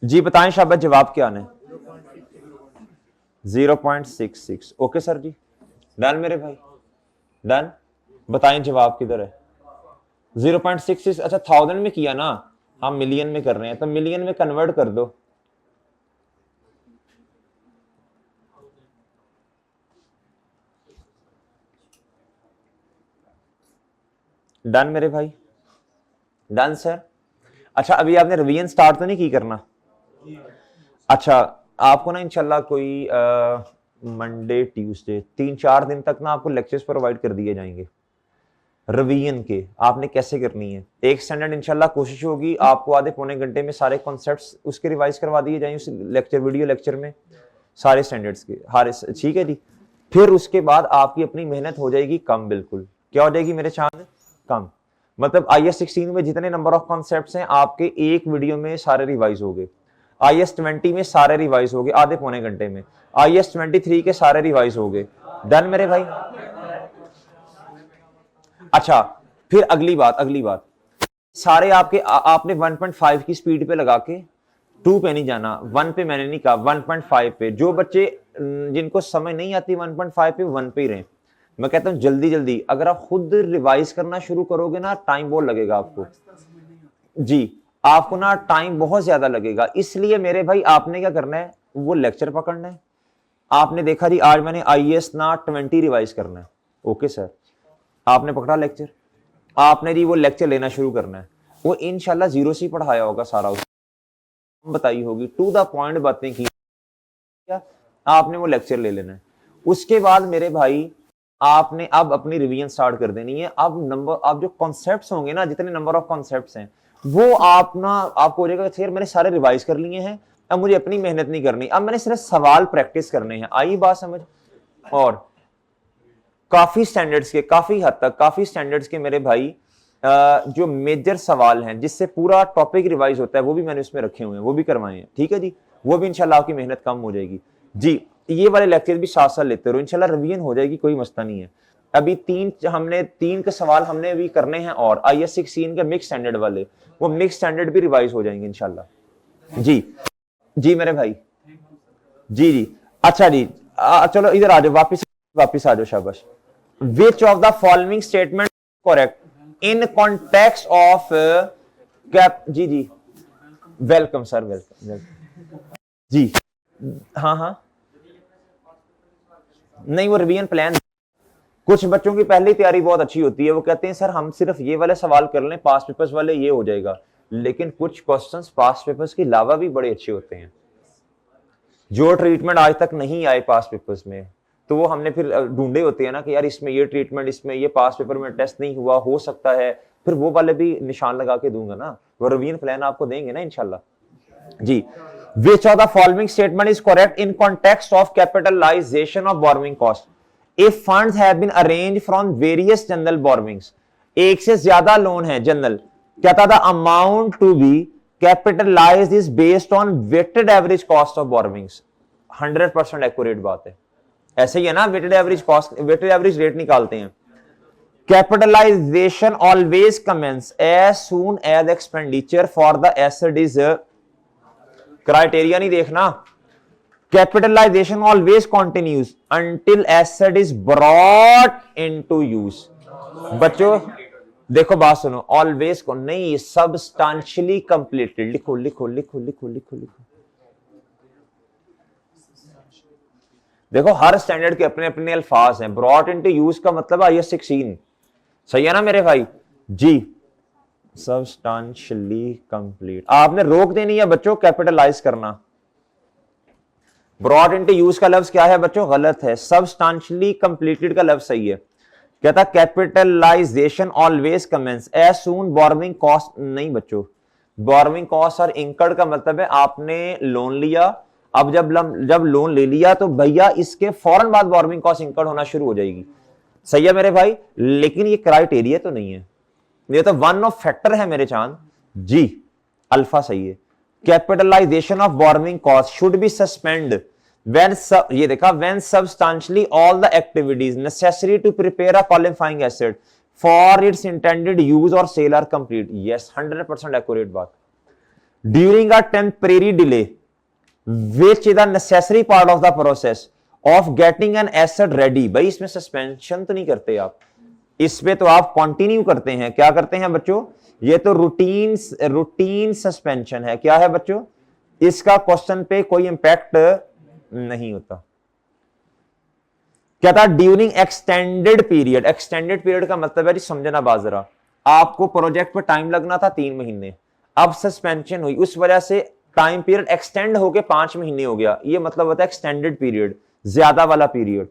जी बताएं शाबाश, जवाब क्या आने? 0.66। ओके सर जी, डन मेरे भाई, डन। बताएं जवाब किधर है? 0.66। अच्छा 1000 में किया ना, हम मिलियन में कर रहे हैं, तो मिलियन में कन्वर्ट कर दो। डन मेरे भाई, डन सर। अच्छा अभी आपने रिवीजन स्टार्ट तो नहीं की करना? अच्छा आपको ना इंशाल्लाह कोई मंडे ट्यूसडे 3-4 दिन तक ना आपको लेक्चर्स प्रोवाइड कर दिए जाएंगे रिवीजन के, आपने कैसे करनी है। एक स्टैंडर्ड इंशाल्लाह कोशिश होगी आपको आधे पौने घंटे में सारे कॉन्सेप्ट्स उसके रिवाइज करवा दिए जाएंगे उस लेक्चर वीडियो लेक्चर में, सारे स्टैंडर्ड्स के हर, ठीक है जी। फिर उसके बाद आपकी अपनी मेहनत हो जाएगी कम, बिल्कुल क्या हो जाएगी मेरे चांद, कम। मतलब IS 16 में जितने नंबर ऑफ कॉन्सेप्ट्स हैं आपके एक वीडियो में सारे रिवाइज हो गए, IS 20 में सारे रिवाइज हो गए आधे पौने घंटे में, IS 23 के सारे रिवाइज हो गए। डन मेरे भाई। अच्छा फिर अगली बात सारे आपके आपने 1.5 की स्पीड पे लगा के 2 पे नहीं जाना, 1 पे मैंने नहीं कहा, 1.5 पे। जो बच्चे जिनको समय नहीं आती 1.5 पे 1 पे ही रहे। मैं कहता हूं जल्दी जल्दी अगर आप खुद रिवाइज करना शुरू करोगे ना टाइम बहुत लगेगा आपको जी, आपको ना टाइम बहुत ज्यादा लगेगा। इसलिए मेरे भाई आपने क्या करना है, वो लेक्चर पकड़ना है। आपने देखा जी आज मैंने IS ना 20 रिवाइज करना है, ओके सर, आपने पकड़ा लेक्चर, आपने जी वो लेक्चर लेना शुरू करना है। वो इंशाल्लाह 0 से पढ़ाया होगा सारा, बताई होगी, टू द पॉइंट बातें की, आपने वो लेक्चर ले लेना है। उसके बाद मेरे भाई आपने अब अपनी रिवीजन स्टार्ट कर देनी है। अब जो कॉन्सेप्ट्स होंगे ना, जितने नंबर ऑफ कॉन्सेप्ट्स हैं वो आपको हो जाएगा सर मैंने सारे रिवाइज कर लिए हैं, अब मुझे अपनी मेहनत नहीं करनी, अब मैंने सिर्फ सवाल प्रैक्टिस करने हैं। आई बात समझ? और काफी स्टैंडर्ड्स के मेरे भाई जो मेजर सवाल हैं जिससे पूरा टॉपिक रिवाइज होता है वो भी मैंने उसमें रखे हुए हैं, वो भी करवाए हैं, ठीक है जी। वो भी इंशाल्लाह आपकी मेहनत कम हो जाएगी जी। ये वाले लेक्चर भी साथ साथ लेते रहो, इंशाल्लाह रिवीजन हो जाएगी, कोई मसला नहीं है। अभी 3 के सवाल हमने अभी करने हैं और IS 16 के मिक्स स्टैंडर्ड वाले, वो मिक्स स्टैंडर्ड भी रिवाइज हो जाएंगे इंशाल्लाह जी। जी मेरे भाई, जी अच्छा जी। चलो इधर आ जाओ, वापिस आ जाओ, शाबाश। Which of the following statement correct in context of cap, जी वेलकम सर, वेलकम जी। हाँ नहीं, वो रिवीजन प्लान, कुछ बच्चों की पहले ही तैयारी बहुत अच्छी होती है, वो कहते हैं सर हम सिर्फ ये वाले सवाल कर लें, पास्ट पेपर्स वाले ये हो जाएगा। लेकिन कुछ क्वेश्चंस पास्ट पेपर्स के अलावा भी बड़े अच्छे होते हैं, जो ट्रीटमेंट आज तक नहीं आए पास्ट पेपर्स में, तो वो हमने फिर ढूंढे होते हैं ना कि यार इसमें ये ट्रीटमेंट, इसमें ये पास्ट पेपर में टेस्ट नहीं हुआ, हो सकता है, फिर वो वाले भी निशान लगा के दूंगा ना, वो रिवीजन प्लान आपको देंगे ना इंशाल्लाह जी। Which of the following statement is correct in context of capitalization of borrowing cost? If funds have been arranged from various general borrowings, एक से ज्यादा लोन है जनरल, क्या था the amount to be capitalised is based on weighted average cost of borrowings. 100% accurate बात है, ऐसे ही है ना, weighted average cost, weighted average rate निकालते हैं। Capitalisation always commence as soon as expenditure for the asset is, criteria नहीं देखना, capitalisation always continues until asset is brought into use. बच्चों देखो बात सुनो, ऑलवेज को नहीं, सबस्टांशियली कंप्लीटेड, लिखो लिखो लिखो लिखो लिखो लिखो। देखो हर स्टैंडर्ड के अपने अपने अल्फाज हैं, ब्रॉट इनटू यूज का मतलब IS 16, सही है ना मेरे भाई जी। सबस्टांशियली कंप्लीट आपने रोक देनी है बच्चों कैपिटलाइज करना। ब्रॉट इनटू यूज का लफ्ज क्या है बच्चों, गलत है, सबस्टांशियली कंप्लीटेड का लफ्ज सही है। कहता capitalisation always commence as soon borrowing cost, नहीं बच्चों, बोरोइंग कॉस्ट और इंकर्ड का मतलब है आपने लोन लिया, अब जब लोन ले लिया तो भैया इसके फौरन बाद बोरोइंग कॉस्ट इंकर्ड होना शुरू हो जाएगी, सही है मेरे भाई। लेकिन ये क्राइटेरिया तो नहीं है, ये तो वन ऑफ फैक्टर है मेरे चांद जी, अल्फा सही है। Capitalisation of borrowing cost should be suspend when ये देखा when substantially all the activities necessary to prepare a qualifying asset for its intended use or sale are complete, yes 100% accurate बात। during a temporary delay which is a necessary part of the process of getting an asset ready, भाई इसमें suspension तो नहीं करते आप, इसमें तो आप कंटिन्यू करते हैं, क्या करते हैं बच्चों, ये तो रूटीन सस्पेंशन है, क्या है बच्चों, इसका क्वेश्चन पे कोई इंपैक्ट नहीं होता। क्या था during extended period, extended period का मतलब है जी समझना बाजरा, आपको प्रोजेक्ट पे टाइम लगना था 3 महीने, अब सस्पेंशन हुई, उस वजह से टाइम पीरियड एक्सटेंड होके 5 महीने हो गया, ये मतलब होता है एक्सटेंडेड पीरियड, ज्यादा वाला period,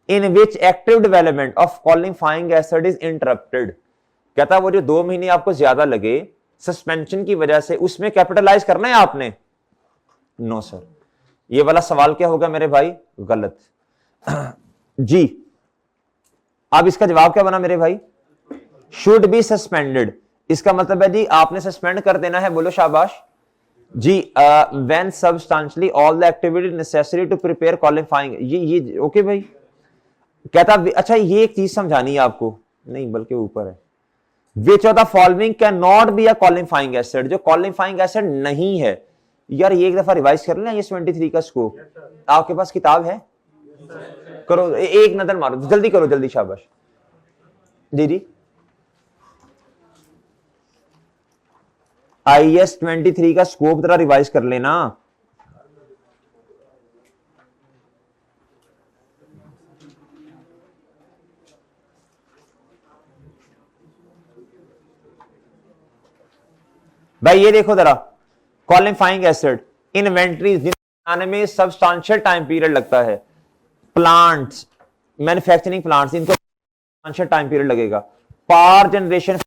in which active development of qualifying acid is interrupted. कहता वो जो 2 महीने आपको ज्यादा लगे सस्पेंशन की वजह से, उसमें कैपिटलाइज करना है आपने? No sir. ये वाला सवाल क्या होगा मेरे भाई? गलत। जी, अब इसका जवाब क्या बना मेरे भाई? Should be suspended. इसका मतलब है जी आपने सस्पेंड कर देना है, बोलो शाबाश जी। When substantially all the activity necessary to prepare qualifying, ये ओके भाई। कहता अच्छा ये एक चीज समझानी है आपको, नहीं बल्कि ऊपर है, विच of the following can not be a qualifying acid, जो क्वालिफाइंग एसिड नहीं है। यार ये एक दफा रिवाइज कर लेना ये 23 का स्कोप, आपके पास किताब है? करो एक नजर मारो, जल्दी करो जल्दी, शाबाश जी जी। IS 23 का स्कोप जरा रिवाइज कर लेना। भाई ये देखो जरा, क्वालिफाइंग एसिड इन्वेंटरी बनाने में सब्सटेंशियल टाइम पीरियड लगता है। प्लांट्स, मैन्युफैक्चरिंग प्लांट्स, इनको सब्सटेंशियल टाइम पीरियड लगेगा। पावर जनरेशन,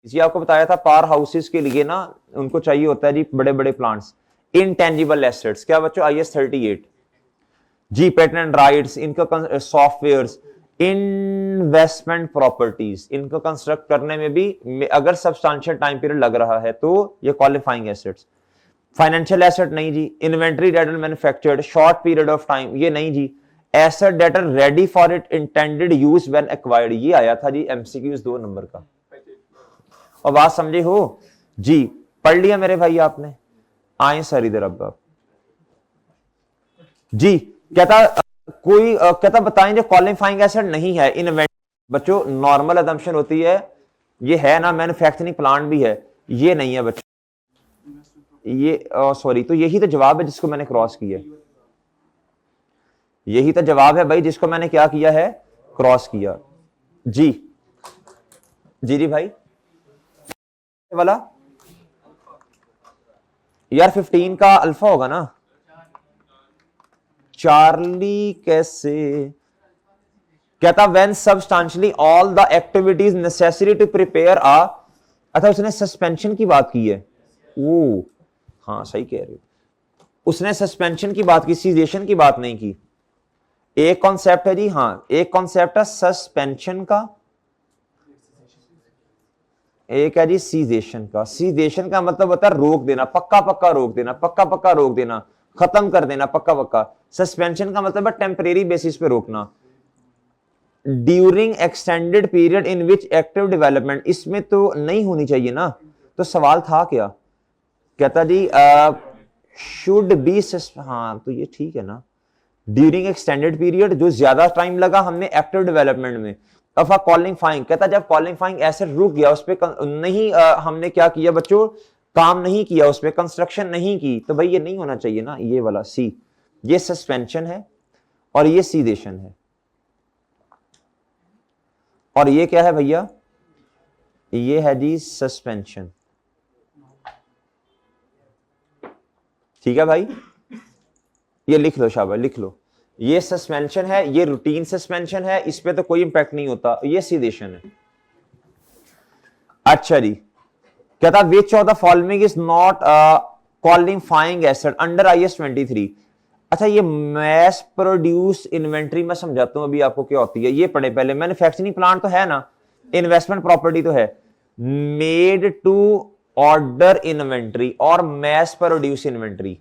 ये आपको बताया था पावर हाउसेस के लिए ना उनको चाहिए होता है जी बड़े बड़े प्लांट्स। इनटेंजिबल एसेट्स क्या बच्चों? IS 38 जी। पेटेंट राइट्स, इनका सॉफ्टवेयर्स, इन्वेस्टमेंट प्रॉपर्टीज, इनको कंस्ट्रक्ट करने में भी अगर सब्सटेंशियल टाइम पीरियड लग रहा है तो ये क्वालिफाइंग एसेट्स। फाइनेंशियल एसेट नहीं जी। Inventory that are manufactured short period of time, ये नहीं जी। Asset that are ready for it intended use when acquired, ये आया था जी MCQs 2 नंबर का। और बात समझे हो जी? पढ़ लिया मेरे भाई आपने? आए सर इधर अब आप जी। कहता कोई कहता बताएं जो क्वालिफाइंग एसिड नहीं है इन्वेंट, बच्चों नॉर्मल अजम्पशन होती है ये है ना, मैन्युफैक्चरिंग प्लांट भी है, ये नहीं है बच्चों, ये सॉरी, तो यही तो जवाब है जिसको मैंने क्रॉस किया, यही तो जवाब है भाई जिसको मैंने क्या किया है? क्रॉस किया जी। जी जी भाई वाला यार 15 का अल्फा होगा ना? चार्ली कैसे? कहता when substantially all the activities necessary to prepare ah, अच्छा उसने सस्पेंशन की बात की है। ओ हाँ सही कह रहे हो, उसने सस्पेंशन की बात की, सीजेशन की बात नहीं की। एक कॉन्सेप्ट है जी, हाँ एक कॉन्सेप्ट है सस्पेंशन का, एक है जी सीजेशन का। सीजेशन का मतलब होता है रोक देना, पक्का पक्का रोक देना, पक्का पक्का रोक देना, खत्म कर देना पक्का पक्का। सस्पेंशन का मतलब है टेम्परेरी बेसिस पे रोकना। During extended period in which active development, इसमें तो नहीं होनी चाहिए ना, तो सवाल था क्या? कहता जी शुड बी, हाँ तो ये ठीक है ना। ड्यूरिंग एक्सटेंडेड पीरियड, जो ज्यादा टाइम लगा हमने एक्टिव डेवलपमेंट में। अब क्वालिफाइंग, कहता जब क्वालिफाइंग एसिड रुक गया, उस पर नहीं हमने क्या किया बच्चों? काम नहीं किया, उस पर कंस्ट्रक्शन नहीं की, तो भाई ये नहीं होना चाहिए ना, ये वाला सी। ये सस्पेंशन है और ये सीडेशन है, और ये क्या है भैया? ये है जी सस्पेंशन। ठीक है भाई, ये लिख लो शाबाश, लिख लो। ये सस्पेंशन है, ये रूटीन सस्पेंशन है, इस पे तो कोई इंपैक्ट नहीं होता, ये सीडेशन है। अच्छा जी, कहता which of the following is not qualifying acid under IS 23। अच्छा ये मैस प्रोड्यूस इन्वेंट्री मैं समझाता हूं अभी आपको क्या होती है, ये पढ़े पहले। मैन्युफैक्चरिंग प्लांट तो है ना, इन्वेस्टमेंट प्रॉपर्टी तो है। मेड टू ऑर्डर इन्वेंट्री और मैस प्रोड्यूस इन्वेंट्री।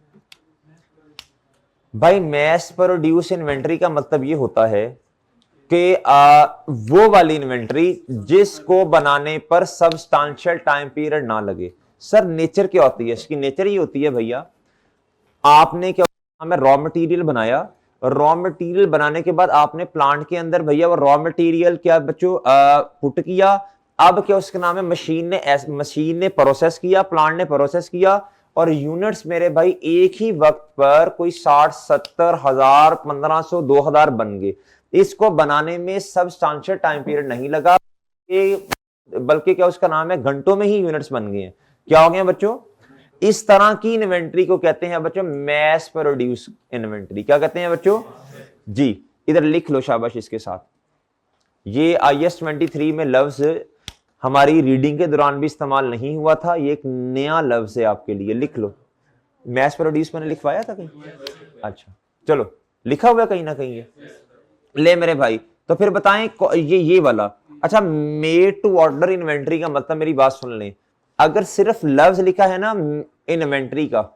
भाई मैस प्रोड्यूस इन्वेंट्री का मतलब ये होता है कि वो वाली इन्वेंट्री जिसको बनाने पर सबस्टेंशियल टाइम पीरियड ना लगे। सर नेचर क्या होती है इसकी? नेचर ये होती है भैया, आपने क्या हमें रॉ मटेरियल बनाया, रॉ मटेरियल बनाने के बाद आपने प्लांट के अंदर भैया वो रॉ मटेरियल क्या बच्चों पुट किया। अब क्या उसका नाम है? मशीन ने प्रोसेस किया, प्लांट ने प्रोसेस किया, और यूनिट्स मेरे भाई एक ही वक्त पर कोई 60-70 हजार 1500 2000 बन गए। इसको बनाने में सबस्टेंशियल टाइम पीरियड नहीं लगा, ये बल्कि क्या उसका नाम है, घंटों में ही यूनिट्स बन गए हैं। क्या हो गए बच्चों? इस तरह की इन्वेंट्री को कहते हैं बच्चों मैस प्रोड्यूस इन्वेंट्री। क्या कहते हैं बच्चों जी? इधर लिख लो शाबाश इसके साथ। ये IS 23 में लफ्ज हमारी रीडिंग के दौरान भी इस्तेमाल नहीं हुआ था, ये एक नया लफ्ज है आपके लिए, लिख लो। मैस प्रोड्यूस मैंने लिखवाया था कहीं? अच्छा चलो, लिखा हुआ कहीं ना कहीं ये। ले मेरे भाई, तो फिर बताएं ये वाला। अच्छा, मेड टू ऑर्डर इन्वेंट्री का मतलब, मेरी बात सुन लें, अगर सिर्फ लफ्ज लिखा है ना इन्वेंट्री का,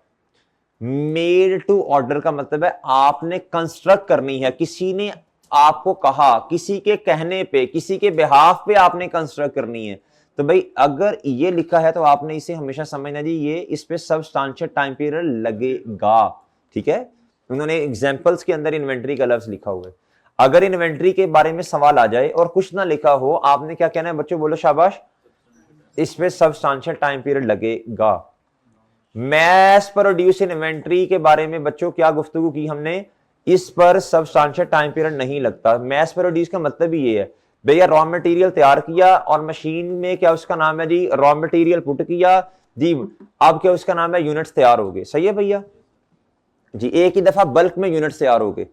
मेड टू ऑर्डर का मतलब है आपने कंस्ट्रक्ट करनी है, किसी ने आपको कहा, किसी के कहने पे, किसी के बिहाफ पे आपने कंस्ट्रक्ट करनी है। तो भाई अगर ये लिखा है तो आपने इसे हमेशा समझना जी ये इस पे सबस्टांशियल टाइम पीरियड लगेगा। ठीक है, उन्होंने एग्जांपल्स के अंदर इन्वेंट्री का लफ्ज लिखा हुआ है। अगर इन्वेंट्री के बारे में सवाल आ जाए और कुछ ना लिखा हो, आपने क्या कहना है बच्चों? बोलो शाबाश। इस पे सबस्टांशियल टाइम पीरियड लगेगा। मैस प्रोड्यूस इन्वेंट्री के बारे में बच्चों क्या गुफ्तगू की हमने? इस पर सबस्टांशियल टाइम पीरियड नहीं लगता। मैस प्रोड्यूस का मतलब ही ये है भैया, रॉ मटेरियल तैयार किया और मशीन में क्या उसका नाम है जी, रॉ मटेरियल पुट किया जी, अब क्या उसका नाम है, यूनिट्स तैयार हो गए। सही है भैया जी, एक ही दफा बल्क में यूनिट्स तैयार हो गए।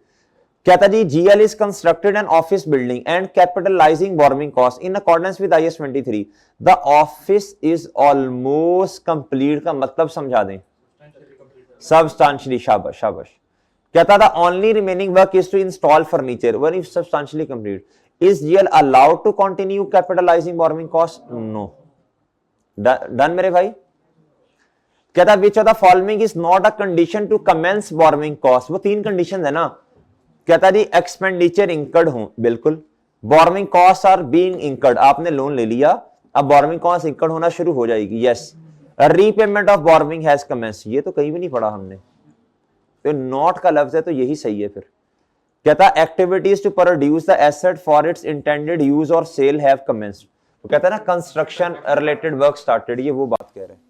कहता जी GL is constructed an office building and capitalizing borrowing cost in accordance with IS 23. The office is almost complete का मतलब समझा दें। Substantially, शाबाश शाबाश। कहता था only remaining work is to install furniture when if substantially complete. Is GL allowed to continue capitalizing borrowing cost? No. Done मेरे भाई। कहता which of the following is not a condition to commence borrowing cost? वो तीन condition है ना। कहता जी expenditure incurred हो, बिल्कुल। Borrowing cost are being incurred, आपने लोन ले लिया, अब बोरोइंग कॉस्ट इंकर्ड होना शुरू हो जाएगी। Yes. Repayment of borrowing has commence, ये तो कहीं भी नहीं पढ़ा हमने, तो नॉट का लफ्ज है तो यही सही है फिर। कहता activities to produce the asset for its intended use और सेल हैव कमेंस्ड। तो कहता है ना कंस्ट्रक्शन रिलेटेड वर्क स्टार्टेड, ये वो बात कह रहे हैं।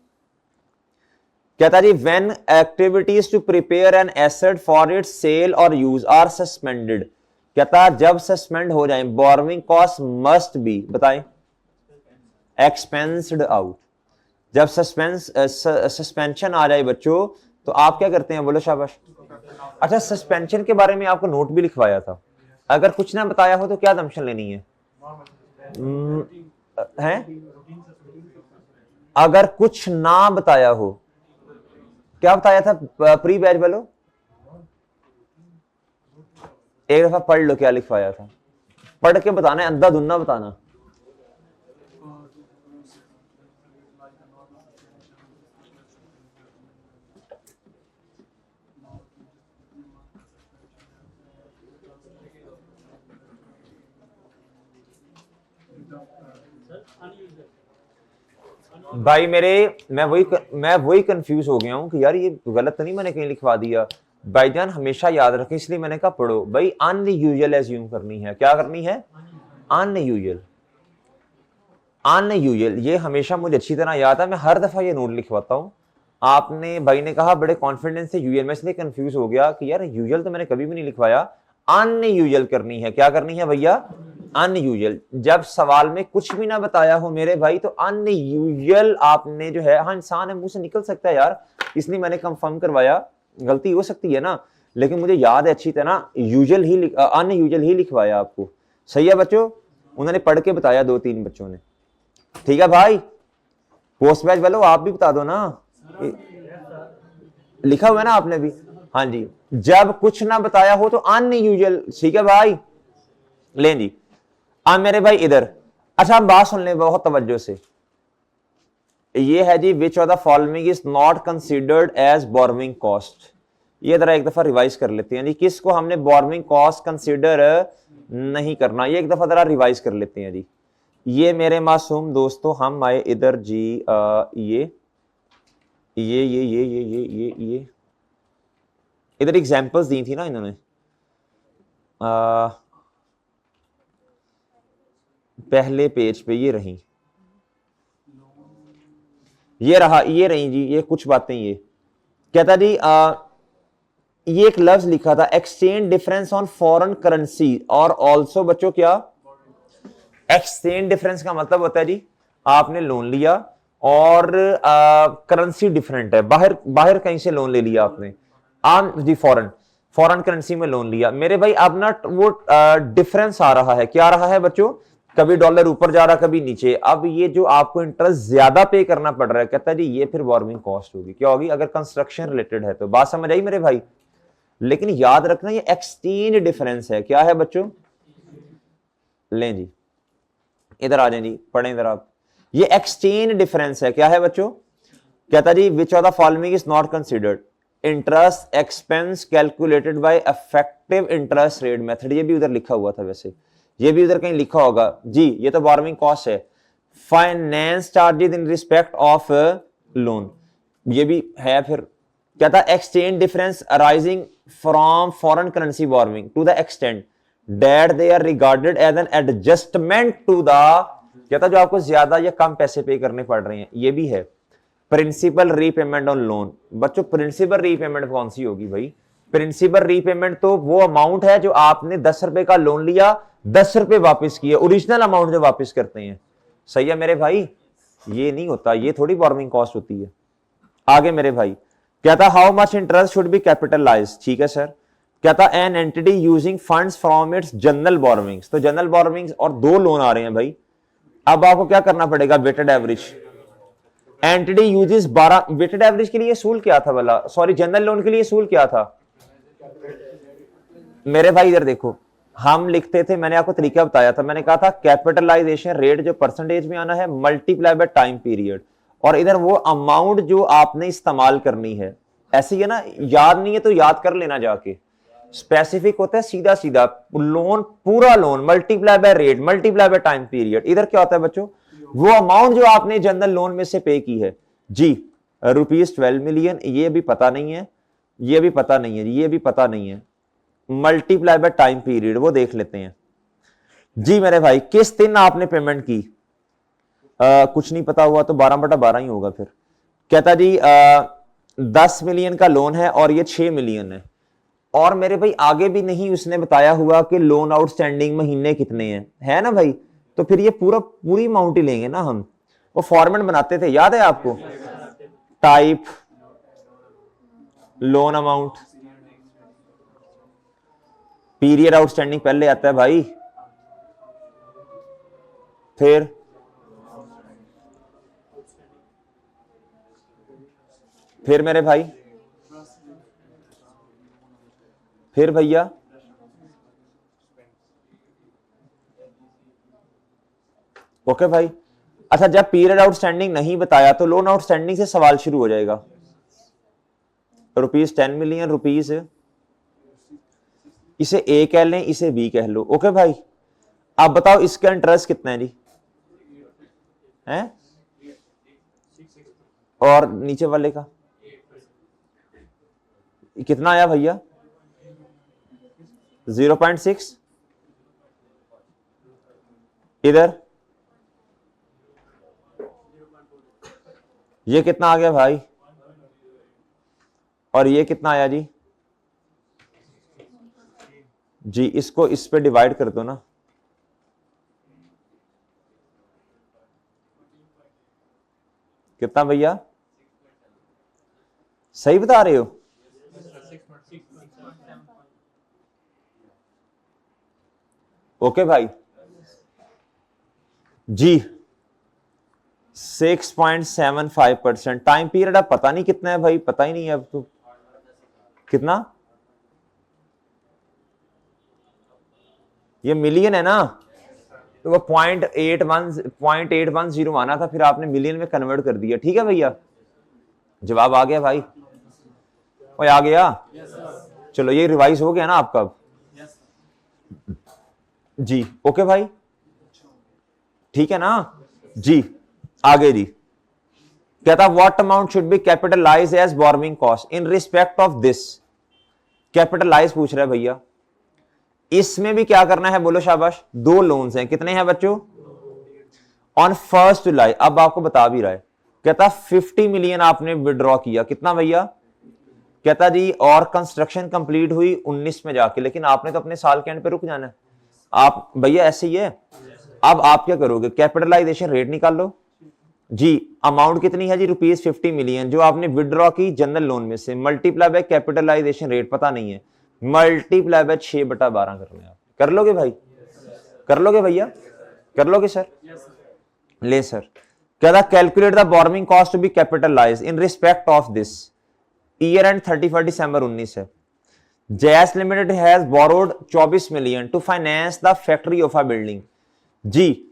कहता जी when activities to prepare an asset for its sale और यूज आर सस्पेंडेड, कहता जब सस्पेंड हो जाए, बोरोइंग कॉस्ट मस्ट बी, बताएं, एक्सपेंस्ड आउट। जब सस्पेंशन आ जाए बच्चों तो आप क्या करते हैं? बोलो शाबाश। अच्छा, सस्पेंशन के बारे में आपको नोट भी लिखवाया था, अगर कुछ ना बताया हो तो क्या दमशन लेनी है? अगर कुछ ना बताया हो, क्या बताया था प्री बैच वालों? एक दफा पढ़ लो क्या लिखवाया था, पढ़ के बताना है, अंधा धुंधा बताना। भाई मेरे मैं वही कंफ्यूज हो गया हूं कि यार ये गलत तो नहीं मैंने कहीं लिखवा दिया। भाईजान हमेशा याद रखें, इसलिए मैंने कहा पढ़ो भाई, अनयूजुअल एज्यूम करनी है। क्या करनी है? अनयूजुअल। अनयूजुअल ये हमेशा मुझे अच्छी तरह याद है, मैं हर दफा ये नोट लिखवाता हूं। आपने भाई ने कहा बड़े कॉन्फिडेंस से यूजुअल, मैं इसलिए कंफ्यूज हो गया कि यार यूजुअल तो मैंने कभी भी नहीं लिखवाया, अनयूजुअल करनी है। क्या करनी है भैया? अनयूजुअल। जब सवाल में कुछ भी ना बताया हो मेरे भाई तो अनयूजुअल आपने जो है, हाँ इंसान है मुंह से निकल सकता है यार, इसलिए मैंने कंफर्म करवाया, गलती हो सकती है ना, लेकिन मुझे याद है अच्छी तरह यूजुअल ही अनयूजुअल ही लिखवाया आपको। सही है बच्चों, उन्होंने पढ़ के बताया 2-3 बच्चों ने। ठीक है भाई, पोस्ट बैच वालों आप भी बता दो ना, लिखा हुआ है ना आपने भी? हाँ जी, जब कुछ ना बताया हो तो अनयूजुअल। ठीक है भाई, लें जी। अब मेरे भाई इधर, अच्छा आप बात सुन लें बहुत तवज्जो से। ये है जी which of the following is not considered as borrowing cost. ये जरा एक दफा रिवाइज कर लेते हैं जी, किसको हमने बोरोइंग कॉस्ट कंसीडर नहीं करना, ये एक दफा जरा रिवाइज कर लेते हैं जी। ये मेरे मासूम दोस्तों हम आए इधर जी, ये इधर एग्जांपल्स दी थी ना इन्होंने, पहले पेज पे ये रही, ये रहा, ये रही जी, ये कुछ बातें। ये कहता जी ये एक लफ्ज लिखा था exchange difference on foreign currency और ऑल्सो बच्चों क्या एक्सचेंज डिफरेंस का मतलब होता है जी आपने लोन लिया और करेंसी डिफरेंट है, बाहर बाहर कहीं से लोन ले लिया आपने, जी फॉरेन करेंसी में लोन लिया मेरे भाई। अब ना वो डिफरेंस आ रहा है, क्या आ रहा है बच्चों, कभी डॉलर ऊपर जा रहा कभी नीचे। अब ये जो आपको इंटरेस्ट ज्यादा पे करना पड़ रहा है, कहता है जी ये फिर बोरोइंग कॉस्ट होगी। क्या होगी? अगर कंस्ट्रक्शन रिलेटेड है तो। बात समझ आई मेरे भाई? लेकिन याद रखना ये एक्सचेंज डिफरेंस है। क्या है बच्चों? लें जी, इधर आ जाए जी, पढ़ें इधर आप। ये एक्सचेंज डिफरेंस है। क्या है बच्चों? कहता जी which of the following is not considered interest expense calculated by effective interest rate method. ये भी उधर लिखा हुआ था, वैसे ये भी उधर कहीं लिखा होगा जी। ये तो बोरोइंग कॉस्ट है। Finance charges in respect of loan, ये भी है। फिर कहता exchange difference arising from foreign currency borrowing to the extent that they are regarded as an adjustment to the, कहता जो आपको ज्यादा या कम पैसे पे करने पड़ रहे हैं, ये भी है। प्रिंसिपल रीपेमेंट ऑन लोन, बच्चों प्रिंसिपल रीपेमेंट कौन सी होगी भाई? प्रिंसिपल रीपेमेंट तो वो अमाउंट है जो आपने 10 रुपए का लोन लिया, 10 रुपए वापस किए, ओरिजिनल अमाउंट जो वापस करते हैं। सही है मेरे भाई? ये नहीं होता, ये थोड़ी बोरोइंग कॉस्ट होती है। आगे मेरे भाई कहता how much interest should be capitalise. ठीक है सर। कहता an entity using funds from its general borrowings, तो जनरल बोरोइंग्स और दो लोन आ रहे हैं भाई। अब आपको क्या करना पड़ेगा? Weighted average. Entity uses 12, weighted average के लिए असूल क्या था भला? सॉरी, जनरल लोन के लिए असूल क्या था मेरे भाई? इधर देखो, हम लिखते थे, मैंने आपको तरीका बताया था, मैंने कहा था कैपिटलाइजेशन रेट जो परसेंटेज में आना है मल्टीप्लाई बाय टाइम पीरियड, और इधर वो अमाउंट जो आपने इस्तेमाल करनी है। ऐसी है ना, याद नहीं है तो याद कर लेना जाके। स्पेसिफिक होता है सीधा सीधा लोन, पूरा loan multiply by rate multiply by time period. इधर क्या होता है बच्चों? वो अमाउंट जो आपने जनरल लोन में से पे की है जी, ₹12 मिलियन, ये भी पता नहीं है, ये भी पता नहीं है, ये भी पता नहीं है, मल्टीप्लाई बाय टाइम पीरियड वो देख लेते हैं जी मेरे भाई। किस दिन आपने पेमेंट की? कुछ नहीं पता हुआ तो 12/12 ही होगा फिर। कहता जी 10 मिलियन का लोन है और ये 6 मिलियन है, और मेरे भाई आगे भी नहीं उसने बताया हुआ कि लोन आउटस्टैंडिंग महीने कितने हैं, है ना भाई? तो फिर ये पूरी अमाउंट ही लेंगे ना हम। वो फॉर्मेट बनाते थे, याद है आपको? Type, loan amount, period outstanding पहले आता है भाई, फिर मेरे भाई, फिर भैया ओके भाई। अच्छा, जब पीरियड आउटस्टैंडिंग नहीं बताया तो लोन आउटस्टैंडिंग से सवाल शुरू हो जाएगा। ₹10 मिलियन, रुपीज, इसे ए कह लें, इसे बी कह लो। ओके भाई, अब बताओ इसका इंटरेस्ट कितना है जी? हैं? और नीचे वाले का कितना आया भैया? 0.6। इधर ये कितना आ गया भाई? और ये कितना आया जी? जी इसको इस पे डिवाइड कर दो ना। कितना भैया? सही बता रहे हो? ओके भाई जी, 6.75%। टाइम पीरियड अब पता नहीं कितना है भाई, पता ही नहीं है अब तो। कितना? ये मिलियन है ना, तो वो 0.810 आना था, फिर आपने मिलियन में कन्वर्ट कर दिया। ठीक है भैया, जवाब आ गया भाई? ओए आ गया? चलो ये रिवाइज हो गया ना आपका अब? जी ओके भाई, ठीक है ना जी। आगे जी कहता what amount should be capitalise as borrowing cost in respect of this. Capitalise पूछ रहा है भैया, इसमें भी क्या करना है बोलो शाबाश? दो लोन्स हैं, कितने हैं बच्चों? ऑन 1 जुलाई। अब आपको बता भी रहा है, कहता 50 मिलियन आपने विड्रॉ किया, कितना भैया? कहता जी और कंस्ट्रक्शन कंप्लीट हुई 19 में जाके, लेकिन आपने तो अपने साल के एंड पे रुक जाना है। आप भैया ऐसे ही है। अब आप क्या करोगे? कैपिटलाइजेशन रेट निकाल लो, जी अमाउंट कितनी है जी ₹50 मिलियन जो आपने विड्रॉ की जनरल लोन में से, मल्टीप्लाई बाय कैपिटलाइजेशन रेट पता नहीं है, मल्टीप्लाई बाय 6/12 करना है। कर लोगे भाई? कर लोगे भैया? कर लोगे सर? ले सर। क्या था? Calculate the borrowing cost to be capitalise in respect of this year end 31 December 19 है। Jazz limited has borrowed 24 million to finance the factory of a building. जी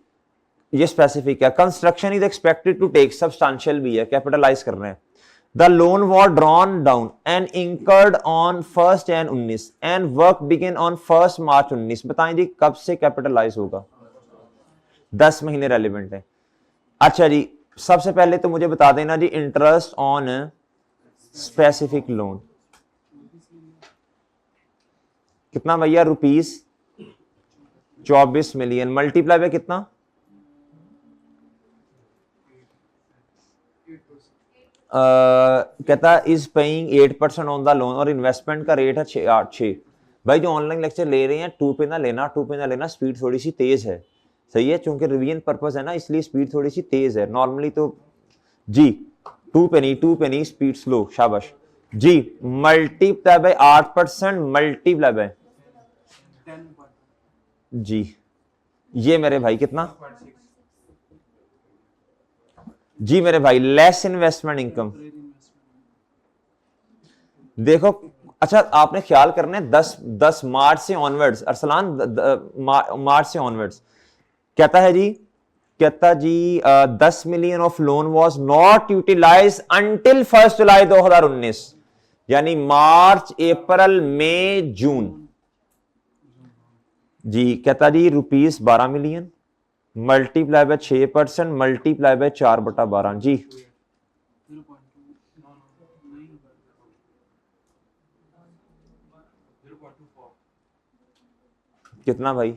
ये स्पेसिफिक है। Construction is expected to take, substantial भी है, capitalise कर रहे हैं। The loan was drawn down and incurred on 1 Jan 19 एंड वर्क बिगिन ऑन 1 March 19। बताएं जी कब से कैपिटलाइज होगा? 10 महीने रेलिवेंट है। अच्छा जी सबसे पहले तो मुझे बता देना जी इंटरेस्ट ऑन स्पेसिफिक लोन कितना भैया? ₹24 मिलियन मल्टीप्लाई बाय कितना? कहता is paying 8% on the loan और इन्वेस्टमेंट का रेट है 6 भाई जो ऑनलाइन लेक्चर ले रहे हैं 2 पे ना लेना, स्पीड थोड़ी सी तेज है, सही है, क्योंकि रिवीजन पर्पस है ना इसलिए स्पीड थोड़ी सी तेज है। नॉर्मली तो जी 2 पे नहीं, स्पीड स्लो, शाबाश जी। मल्टीप्लाई बाय 8% मल्टीप्लाई बाय जी ये मेरे भाई कितना जी मेरे भाई? लेस इन्वेस्टमेंट इनकम देखो। अच्छा आपने ख्याल करना है 10 मार्च से ऑनवर्ड्स, अरसलान मार्च से ऑनवर्ड्स कहता है जी, कहता जी 10 million of loan was not utilise until 1 जुलाई 2019, यानी मार्च अप्रैल मई जून। जी कहता जी ₹12 million multiply by 6% multiply by 4/12 जी कितना भाई?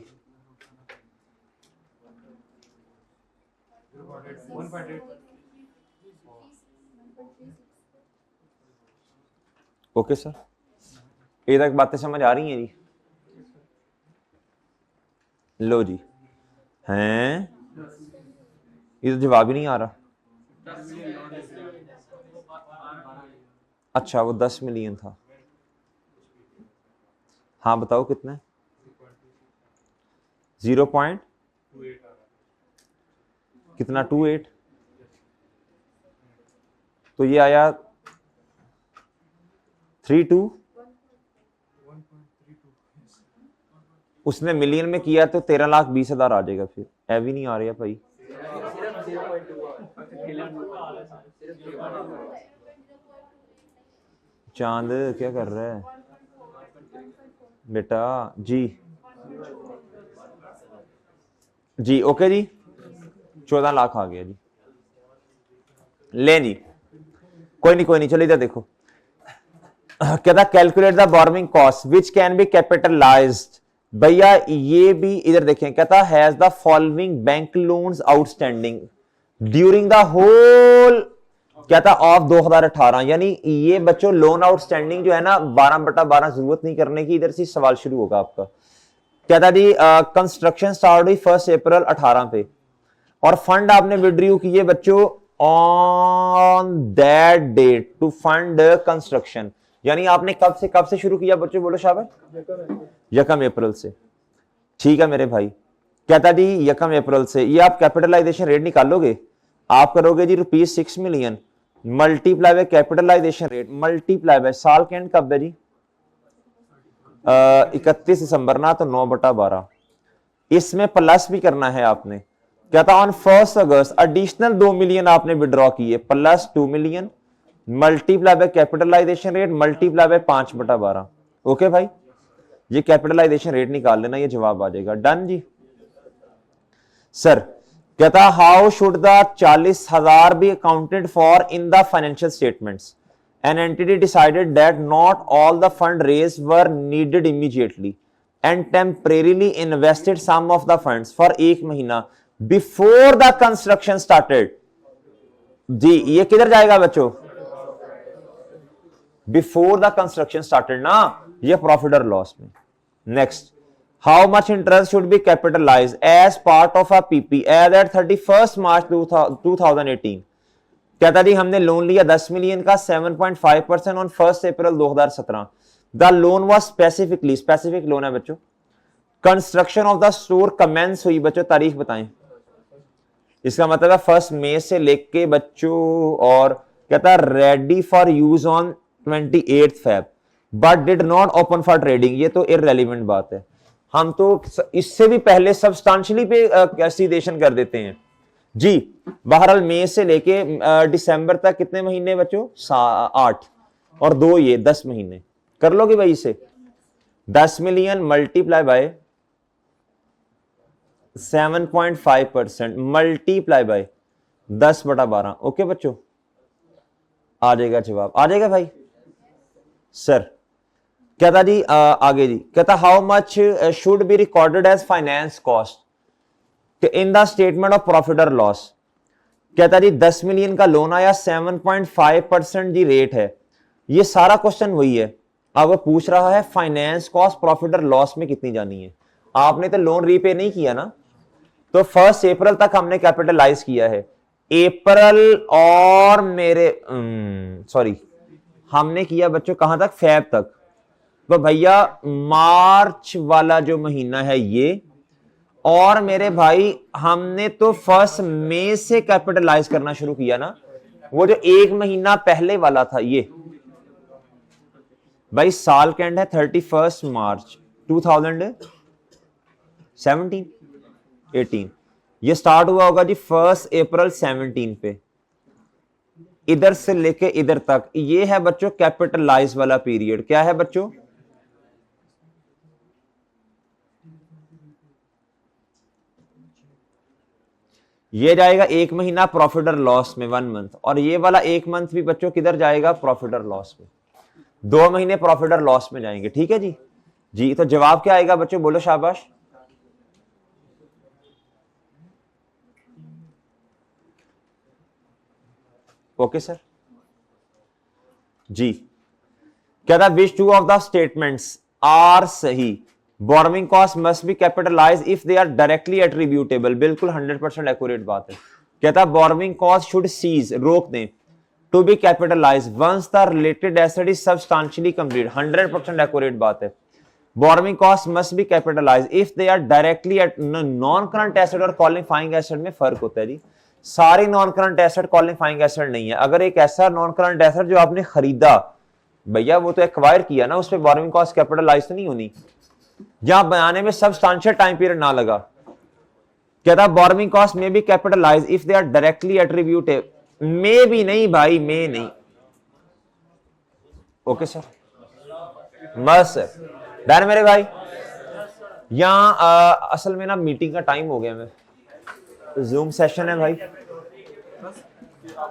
ओके सर, ये तक बातें समझ आ रही हैं जी? लो जी हैं, ये तो जवाब ही नहीं आ रहा। अच्छा वो 10 मिलियन था। हाँ बताओ कितना? 0. कितना? 28। तो ये आया 32। उसने मिलियन में किया तो 13,20,000 आ जाएगा, फिर ए भी नहीं आ रहा भाई। चांद क्या कर रहा है बेटा? जी ओके जी 14 लाख आ गया जी। ले जी कोई नहीं चलो इधर देखो। कहता calculate the borrowing cost which can be capitalised. भैया ये भी इधर देखें, कहता has the following bank loans outstanding during the whole, कहता ऑफ 2018, यानी ये बच्चों लोन आउटस्टैंडिंग जो है ना 12/12 जरूरत नहीं करने की, इधर से सवाल शुरू होगा आपका। कहता जी कंस्ट्रक्शन स्टार्ट हुई 1 अप्रैल 18 पे और फंड आपने विड्रॉ किए बच्चों on that date to fund construction, यानी आपने कब से शुरू किया बच्चों? बोलो शाबाश। 1 अप्रैल से। ठीक है मेरे भाई। कहता जी 1 अप्रैल से ये आप कैपिटलाइजेशन रेट निकालोगे, आप करोगे जी ₹6 million multiply by capitalisation rate multiply by साल के एंड कब है जी? 31 दिसंबर ना, तो 9/12। इसमें प्लस भी करना है आपने। कहता ऑन 1 अगस्त एडिशनल 2 मिलियन आपने विड्रॉ किए plus 2 million multiply by capitalisation rate multiply by 5/12। Okay भाई, ये कैपिटलाइजेशन रेट निकाल लेना, ये जवाब आ जाएगा। डन जी सर। कहता how should the 40,000 B accounted for in the financial statements. An entity decided that not all the fund raised were needed immediately and temporarily invested some of the funds for 1 महीना before the construction started। जी ये किधर जाएगा बच्चों? Before the construction started ना, ये profit और loss में। Next how much interest should be capitalise as part of a PP as at 31 मार्च 2018। कहता जी हमने लोन लिया 10 मिलियन का 7.5% ऑन 1 अप्रैल 2017। The loan was specifically, specific loan है बच्चों। Construction of the store commence हुई बच्चों, तारीख बताएं। इसका मतलब है 1 मई से लेके बच्चों, और कहता है ready for use on 28 Feb but did not open for trading. ये तो इररेलेवेंट बात है, हम तो इससे भी पहले सब्सटेंशियली पे कैंसिलेशन कर देते हैं जी। बहरहाल मई से लेके दिसंबर तक कितने महीने बच्चों? 8 और 2 ये 10 महीने। कर लोगे भाई इसे? 10 million multiply bye 7.5% multiply by 10/12। Okay बच्चों, आ जाएगा जवाब, आ जाएगा भाई। सर कहता जी आगे जी, कहता how much should be recorded as finance cost in the statement of profit और लॉस। कहता जी 10 मिलियन का लोन आया, 7.5% जी रेट है। ये सारा क्वेश्चन वही है। अब वो पूछ रहा है फाइनेंस कॉस्ट प्रॉफिट और लॉस में कितनी जानी है। आपने तो लोन रीपे नहीं किया ना, तो 1 अप्रैल तक हमने कैपिटलाइज किया है। अप्रैल और मेरे सॉरी हमने किया बच्चों कहां तक? फेब तक। तो भैया मार्च वाला जो महीना है ये, और मेरे भाई हमने तो 1 मई से कैपिटलाइज करना शुरू किया ना। वो जो एक महीना पहले वाला था ये भाई, साल का एंड है 31 मार्च 2017 18। ये स्टार्ट हुआ होगा जी 1 अप्रैल 17 पे, इधर से लेके इधर तक ये है बच्चों कैपिटलाइज वाला पीरियड। क्या है बच्चों? ये जाएगा एक महीना प्रॉफिट और लॉस में 1 मंथ, और ये वाला 1 मंथ भी बच्चों किधर जाएगा? प्रॉफिट और लॉस में। 2 महीने प्रॉफिट और लॉस में जाएंगे। ठीक है जी। जी तो जवाब क्या आएगा बच्चों? बोलो शाबाश। Okay sir ji. क्या था? Which two of the statements are सही? Borrowing cost must be capitalise if they are directly attributable. बिल्कुल 100% एक्यूरेट बात है। कहता है बोरोइंग कॉस्ट शुड सीज, रोक दें, to be capitalise once the related asset is substantially complete. 100% accurate बात है। Borrowing cost must be capitalise if they are directly at non current asset और क्वालिफाइंग एसेट में फर्क होता है जी। सारी non current asset qualifying asset नहीं है। अगर एक ऐसा नॉन करंट एसेट जो आपने खरीदा भैया, वो तो एक्वायर किया ना, उस पर बोरोइंग कॉस्ट कैपिटलाइज तो नहीं होनी, जहां बनाने में सब्सटेंशियल टाइम पीरियड ना लगा। कहता बोरोइंग कॉस्ट में be capitalise if they are directly attributable. में भी नहीं भाई, में नहीं। ओके सर, बस सर डन मेरे भाई। यहां असल में ना मीटिंग का टाइम हो गया, मैं जूम सेशन है भाई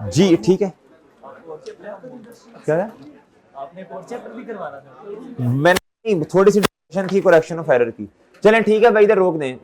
जी। ठीक है, क्या है? आपने कोड चेक भी करवाना था। मैंने थोड़ी सी थी करेक्शन ऑफ एरर की। चलें ठीक है भाई, इधर रोक दें।